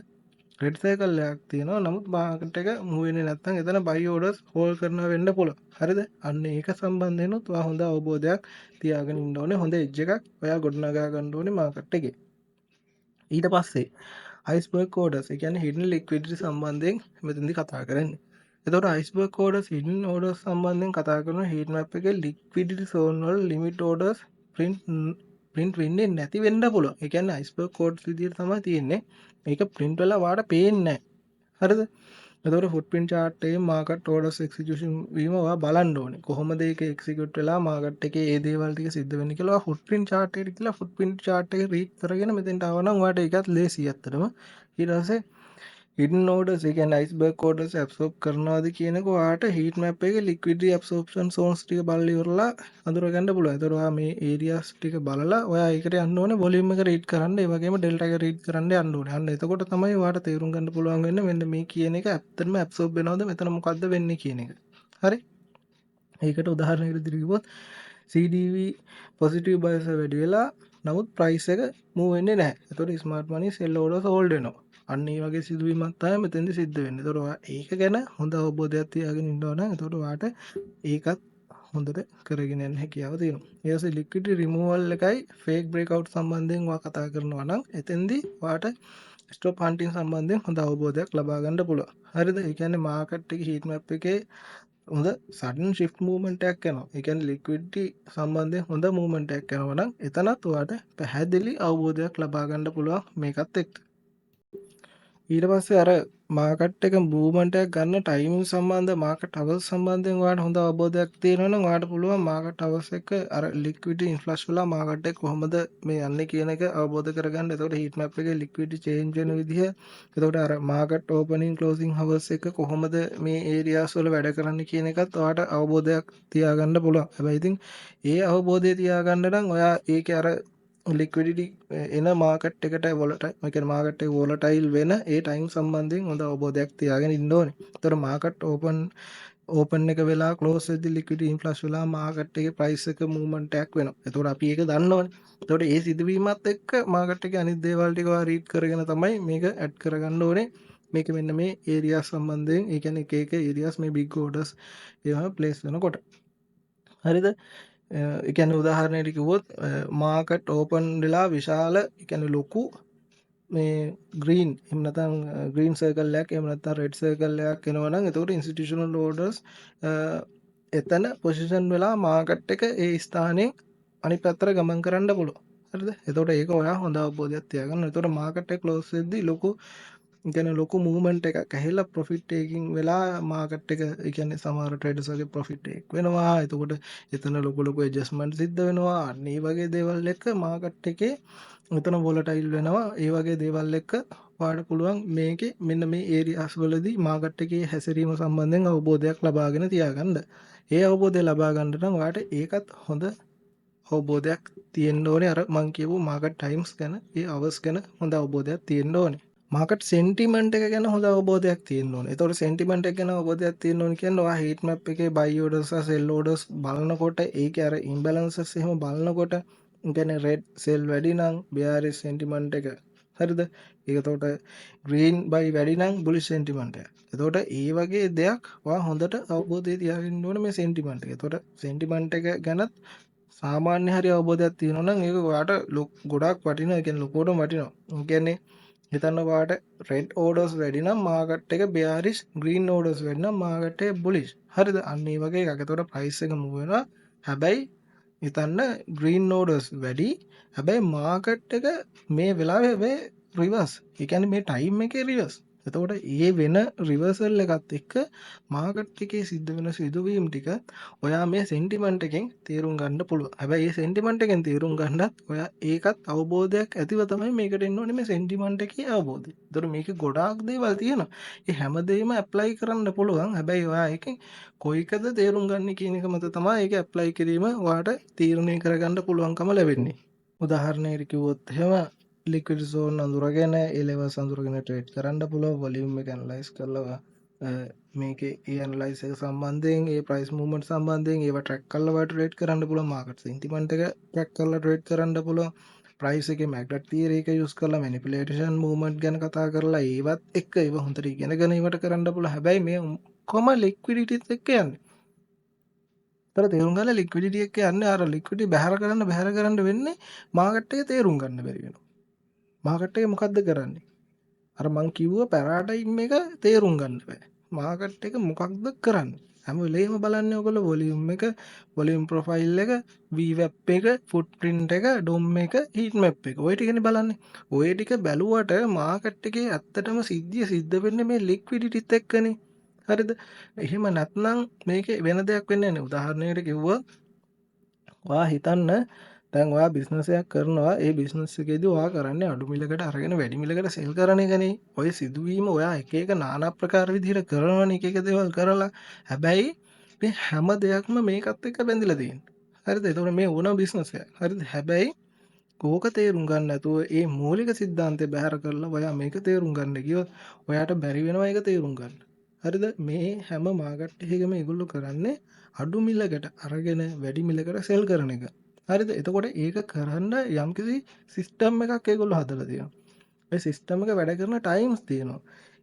Speaker 1: රෙඩ් සර්කල් එකක් තියෙනවා. නමුත් මාකට් එක මූව් වෙන්නේ නැත්නම් එතන බයි ඕඩර්ස් හෝල්ඩ් කරනවා වෙන්න පුළුවන්. හරිද? අන්න ඒක සම්බන්ධයෙන් උත් ඔයා හොඳ අවබෝධයක් තියාගෙන ඉන්න ඕනේ. හොඳ එජ් එකක් ඔයා ගොඩනගා ගන්න ඕනේ මාකට් එකේ. ඊට පස්සේ අයිස්බර්ග් ඕඩර්ස් ඒ කියන්නේ හිඩන් ලික්විඩිටි සම්බන්ධයෙන් මෙතනදී කතා කරන්නේ. එතකොට අයිස්බර්ග් ඕඩර්ස් හිඩන් ඕඩර්ස් සම්බන්ධයෙන් කතා කරන හීට් මැප් එකේ ලික්විඩිටි සෝන් වල ලිමිට් ඕඩර්ස් print වෙන්නේ නැති වෙන්න පුළුවන්. ඒ කියන්නේ අයිස්බර්ග් කෝඩ්ස් විදිහට තමයි තියෙන්නේ. මේක print වෙලා වාට පේන්නේ නැහැ. හරිද? එතකොට ෆුට්ප්‍රින්ට් chart එකේ මාකට් ඕඩර්ස් එක්සිකියුෂන් වීම ඔයා බලන්න ඕනේ. කොහොමද ඒක එක්සිකියුට් වෙලා මාකට් එකේ ඒ දේවල් ටික සිද්ධ වෙන්නේ කියලා ඔයා ෆුට්ප්‍රින්ට් chart එකට ගිහලා ෆුට්ප්‍රින්ට් chart එක රීඩ් කරගෙන මෙතෙන්ට ආවනම් ඔයාට ඒකත් ලේසියි අත්තටම. ඊට පස්සේ හිඩන් ඕඩර්ස් ඒ කියන්නේ අයිස්බර්ග් ඕඩර්ස් ඇබ්සෝබ් කරනවාද කියන එක ඔයාට හීට් මැප් එකේ ලික්විඩිටි ඇබ්සෝප්ෂන් සෝන්ස් ටික බලලා ඉවරලා අඳුර ගන්න පුළුවන්. ඒතර ඔයා මේ ඒරියාස් ටික බලලා ඔයා ඒකට යන්න ඕනේ වොලියුම් එක රීඩ් කරන්න. ඒ වගේම ඩෙල්ටා එක රීඩ් කරන්න යන්න ඕනේ. අන්න එතකොට තමයි ඔයාට තේරුම් ගන්න පුළුවන් වෙන්නේ මෙන්න මේ කියන එක ඇත්තටම ඇබ්සෝබ් වෙනවද මෙතන මොකද්ද වෙන්නේ කියන එක. හරි? ඒකට උදාහරණයකට විදිහට කිව්වොත් CDV පොසිටිව් බයස් වැඩි වෙලා නමුත් ප්‍රයිස් එක මූව් වෙන්නේ නැහැ. ඒතකොට ස්මාර්ට් මනි සෙල් ඕඩර්ස් හෝල්ඩ් වෙනවා. අන්න ඒ වගේ සිදුවීමක් තමයි මෙතෙන්දි සිද්ධ වෙන්නේ. ඒතකොට ඔයා ඒක ගැන හොඳ අවබෝධයක් තියාගෙන ඉන්නවා නම් එතකොට ඔයාට ඒකත් හොඳට කරගෙන යන්න හැකියාව තියෙනවා. ඊට පස්සේ liquidity removal එකයි fake breakout සම්බන්ධයෙන් ඔයා කතා කරනවා නම් එතෙන්දි ඔයාට stop hunting සම්බන්ධයෙන් හොඳ අවබෝධයක් ලබා ගන්න පුළුවන්. හරිද? ඒ කියන්නේ මාකට් එකේ heat map එකේ හොඳ sudden shift movement එකක් යනවා. ඒ කියන්නේ liquidity සම්බන්ධයෙන් හොඳ movement එකක් යනවා නම් එතනත් ඔයාට පැහැදිලි අවබෝධයක් ලබා ගන්න පුළුවන් මේකත් එක්ක. ඊට පස්සේ අර මාකට් එක මූව්මන්ට් එකක් ගන්න ටයිමින් සම්බන්ධ මාකට් අවර්ස් සම්බන්ධයෙන් ඔයාලට හොඳ අවබෝධයක් තියෙනවා නම් ඔයාලට පුළුවන් මාකට් අවර්ස් එක අර ලික්විඩිටි ඉන්ෆ්ලෂ් වෙලා මාකට් එක කොහොමද මේ යන්නේ කියන එක අවබෝධ කරගන්න. එතකොට හීට් මැප් එකේ ලික්විඩිටි චේන්ජ් වෙන විදිහ, එතකොට අර මාකට් ඕපනින් ක්ලෝසින් අවර්ස් එක කොහොමද මේ ඒරියාස් වල වැඩ කරන්නේ කියන එකත් ඔයාලට අවබෝධයක් තියාගන්න පුළුවන්. හැබැයි ඉතින් ඒ අවබෝධය තියාගන්න නම් ඔයා ඒකේ අර ලික්විඩිටි එන මාකට් එකට මාකට් එක වොලටයිල් වෙන ඒ ටයිම් සම්බන්ධයෙන් හොඳ අවබෝධයක් තියාගෙන ඉන්න ඕනේ. ඒතර මාකට් ඕපන් එක වෙලා ක්ලෝස් වෙද්දි ලික්විඩිටි ඉන්ෆ්ලෂ් වෙලා මාකට් එකේ ප්‍රයිස් එක මූව්මන්ට් එකක් වෙනවා. ඒතකොට අපි ඒක දන්නවනේ. ඒතකොට ඒ සිදුවීමත් එක්ක මාකට් එකේ අනිත් දේවල් ටික ඔයා රීඩ් කරගෙන තමයි මේක ඇඩ් කරගන්න ඕනේ. මේක මෙන්න මේ ඒරියාස් සම්බන්ධයෙන්, ඒ කියන්නේ එක එක ඒරියාස් මේ බිග් ඕඩර්ස් ඒවා ප්ලේස් වෙනකොට. හරිද? ඒ කියන්නේ උදාහරණයකට කිව්වොත් මාකට් ඕපන් වෙලා විශාල, ඒ කියන්නේ ලොකු මේ ග්‍රීන් එහෙම නැත්නම් ග්‍රීන් සර්කල් එකක් එහෙම නැත්නම් රෙඩ් සර්කල් එකක් එනවා නම් එතකොට ඉන්ස්ටිටියුෂනල් ඕඩර්ස් එතන පොසිෂන් වෙලා මාකට් එක ඒ ස්ථානයෙන් අනිත් පැත්තට ගමන් කරන්න පුළුවන්. හරිද? එතකොට ඒක ඔයා හොඳ අවබෝධයක් තියාගන්න. එතකොට මාකට් එක ක්ලෝස් වෙද්දී ලොකු, ඒ කියන්නේ ලොකු මූව්මන්ට් එකක් ඇහිලා ප්‍රොෆිට් ටේකින් වෙලා මාකට් එක, ඒ කියන්නේ සමහර ට්‍රේඩර්ස් වගේ ප්‍රොෆිට් ටේක් වෙනවා. එතකොට එතන ලොකු ඇඩ්ජස්ට්මන්ට් සිද්ධ වෙනවා. අන්න ඒ වගේ දේවල් එක්ක මාකට් එකේ එතන වොලටයිල් වෙනවා. ඒ වගේ දේවල් එක්ක ඔයාලට පුළුවන් මේකේ මෙන්න මේ ඒරියාස් වලදී මාකට් එකේ හැසිරීම සම්බන්ධයෙන් අවබෝධයක් ලබාගෙන තියාගන්න. ඒ අවබෝධය ලබා ගන්න නම් ඔයාලට ඒකත් හොඳ අවබෝධයක් තියෙන්න ඕනේ. අර මං කියපු මාකට් ටයිම්ස් ගැන, ඒ අවර්ස් ගැන හොඳ අවබෝධයක් තියෙන්න ඕනේ. මාකට් සෙන්ටිමන්ට් එක ගැන හොඳ අවබෝධයක් තියෙන්න ඕනේ. ඒතකොට සෙන්ටිමන්ට් එක ගැන අවබෝධයක් තියෙන්න ඕනේ කියන්නේ ඔයා හීට් මැප් එකේ බයි ඕඩර්ස් සහ සෙල් ඕඩර්ස් බලනකොට ඒකේ අර ඉම්බැලන්සස් එහෙම බලනකොට, ඒ කියන්නේ රෙඩ් සෙල් වැඩි නම් බියාරිස් සෙන්ටිමන්ට් එක. හරිද? ඒක එතකොට ග්‍රීන් බයි වැඩි නම් බුලිෂ් සෙන්ටිමන්ට් එක. එතකොට ඒ වගේ දෙයක් ඔයා හොඳට අවබෝධය තියාගන්න ඕනේ මේ සෙන්ටිමන්ට් එක. එතකොට සෙන්ටිමන්ට් එක ගැනත් සාමාන්‍ය හරි අවබෝධයක් තියෙනවා නම් ඒක ඔයාට ගොඩාක් වටිනවා. ඒ කියන්නේ ලොකුවටම වටිනවා. ඒ කියන්නේ හිතන්න ඔයාට රෙඩ් ඕඩර්ස් වැඩි නම් මාකට් එක බියාරිෂ්, ග්‍රීන් ඕඩර්ස් වැඩි නම් මාකට් එක බුලිෂ්. හරිද? අන්න ඒ වගේ එකක්. එතකොට ප්‍රයිස් එක මූව් වෙනවා. හැබැයි හිතන්න ග්‍රීන් ඕඩර්ස් වැඩි. හැබැයි මාකට් එක මේ වෙලාවේ මේ රිවර්ස්. ඒ කියන්නේ මේ ටයිම් එකේ රිවර්ස්. එතකොට ඒ වෙන රිවර්සල් එකත් එක්ක මාකට් එකේ සිද්ධ වෙන සිදුවීම් ටික ඔයා මේ සෙන්ටිමන්ට් එකෙන් තේරුම් ගන්න පුළුවන්. හැබැයි මේ සෙන්ටිමන්ට් එකෙන් තේරුම් ගන්නත් ඔයා ඒකත් අවබෝධයක් ඇතිව තමයි මේකට එන්න ඕනේ, මේ සෙන්ටිමන්ට් එකේ අවබෝධය. ඒතර මේකේ ගොඩාක් දේවල් තියෙනවා. ඒ හැමදේම ඇප්ලයි කරන්න පුළුවන්. හැබැයි ඔයා එකෙන් කොයිකද තේරුම් ගන්න කියන එක මත තමයි ඒක ඇප්ලයි කිරීම ඔයාට තීරණය කරගන්න පුළුවන්කම ලැබෙන්නේ. උදාහරණයකට කිව්වොත් එහෙම ලික්විඩ් සෝන් අඳුරගෙන ඒ ලෙවල්ස් අඳුරගෙන ට්‍රේඩ් කරන්න පුළුවන්. වොලියුම් එක ඇනලයිස් කරලා මේකේ ඒ ඇනලයිස් එක සම්බන්ධයෙන්, ඒ ප්‍රයිස් මූව්මන්ට් සම්බන්ධයෙන් ඒවා ට්‍රැක් කරලා ඔයාලට ට්‍රේඩ් කරන්න පුළුවන්. මාකට් සෙන්ටිමන්ට් එක ට්‍රැක් කරලා ට්‍රේඩ් කරන්න පුළුවන්. ප්‍රයිස් එකේ මැග්නට් තියරි එක යූස් කරලා මැනිපියුලේෂන් මූව්මන්ට් ගැන කතා කරලා ඒවත් එක්ක ඒව හොඳට ඉගෙනගෙන ඒවට කරන්න පුළුවන්. හැබැයි මේ කොම ලික්විඩිටිත් එක්ක යන්නේ. තර තේරුම් ගන්න ලික්විඩිටි එක්ක යන්නේ. අර ලික්විඩිටි බැහැර කරන්න වෙන්නේ මාකට් එක තේරුම් ගන්න බැරි වෙනවා. මාකට් එක මොකද්ද කරන්නේ? අර මං කිව්ව පැරාඩයිම් එක තේරුම් ගන්න බෑ. මාකට් එක මොකක්ද කරන්නේ? හැම වෙලේම බලන්නේ ඔයගොල්ලෝ වොලියුම් එක, වොලියුම් ප්‍රොෆයිල් එක, VWAP එක, ෆුට්ප්‍රින්ට් එක, DOM එක, හීට් මැප් එක. ඔය ටිකනේ බලන්නේ. ඔය ටික බැලුවට මාකට් එකේ ඇත්තටම සිද්ධිය සිද්ධ වෙන්නේ මේ ලික්විඩිටිත් එක්කනේ. හරිද? එහෙම නැත්නම් මේකේ වෙන දෙයක් වෙන්නේ නැහැ. උදාහරණයකට කිව්වොත් ඔයා හිතන්න, දැන් ඔයා බිස්නස් එකක් කරනවා. ඒ බිස්නස් එකේදී ඔයා කරන්නේ අඩු මිලකට අරගෙන වැඩි මිලකට සෙල් කරන එකනේ. ඔය සිදුවීම ඔයා එක එක নানা ප්‍රකාර විදිහට කරනවනේ, එක එක දේවල් කරලා. හැබැයි මේ හැම දෙයක්ම මේකත් එක්ක බැඳිලා තියෙනවා. හරිද? ඒතකොට මේ ඕන බිස්නස් එකක්. හරිද? හැබැයි කෝක තේරුම් ගන්න නැතුව ඒ මූලික સિદ્ધාන්තය බැහැර කරලා ඔයා මේක තේරුම් ගන්න ගියොත් ඔයාට බැරි වෙනවා ඒක තේරුම් ගන්න. හරිද? මේ හැම මාකට් එකකම ඒගොල්ලෝ කරන්නේ අඩු මිලකට අරගෙන වැඩි මිලකට සෙල් කරන එක. හරිද? එතකොට ඒක කරන්න යම්කිසි සිස්ටම් එකක් ඒගොල්ලෝ හදලා තියෙනවා. මේ සිස්ටම් එක වැඩ කරන ටයිම්ස් තියෙනවා.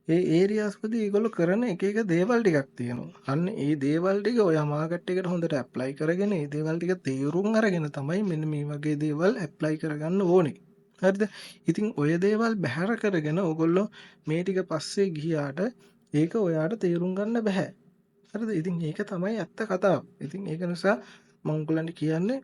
Speaker 1: ඒ ඒරියාස් වලදී ඒගොල්ලෝ කරන එක එක දේවල් ටිකක් තියෙනවා. අන්න ඒ දේවල් ටික ඔයා මාකට් එකට හොඳට ඇප්ලයි කරගෙන ඒ දේවල් ටික තේරුම් අරගෙන තමයි මෙන්න මේ වගේ දේවල් ඇප්ලයි කරගන්න ඕනේ. හරිද? ඉතින් ඔය දේවල් බැහැර කරගෙන ඔයගොල්ලෝ මේ ටික පස්සේ ගියාට ඒක ඔයාට තේරුම් ගන්න බෑ. හරිද? ඉතින් ඒක තමයි ඇත්ත කතාව. ඉතින් ඒක නිසා මම ඔයගොල්ලන්ට කියන්නේ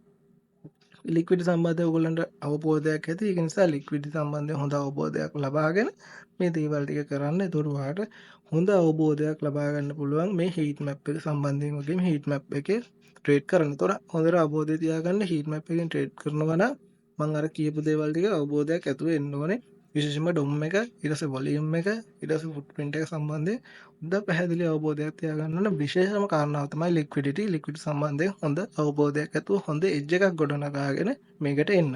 Speaker 1: ලික්විඩ් සම්බන්ධව ඔයගොල්ලන්ට අවබෝධයක් ඇති. ඒක නිසා ලික්විඩ් සම්බන්ධව හොඳ අවබෝධයක් ලබාගෙන මේ දේවල් ටික කරන්න. එතකොට ඔයාලට හොඳ අවබෝධයක් ලබා ගන්න පුළුවන් මේ හීට් මැප් එක සම්බන්ධයෙන් වගේම හීට් මැප් එකේ ට්‍රේඩ් කරන්න. එතකොට හොඳට අවබෝධය තියාගන්න හීට් මැප් එකෙන් ට්‍රේඩ් කරනවා නම් මම අර කියපු දේවල් ටික අවබෝධයක් ඇතුව එන්න ඕනේ. විශේෂයෙන්ම ඩොම් එක, ඊට පස්සේ වොලියුම් එක, ඊට පස්සේ ෆුට්ප්‍රින්ට් එක සම්බන්ධයෙන් හොඳ පැහැදිලි අවබෝධයක් තියාගන්න ඕන. විශේෂම කාරණාව තමයි ලික්විඩිටි. ලික්විඩ් සම්බන්ධයෙන් හොඳ අවබෝධයක් ඇතුව හොඳ එජ් එකක් ගොඩනගාගෙන මේකට එන්න.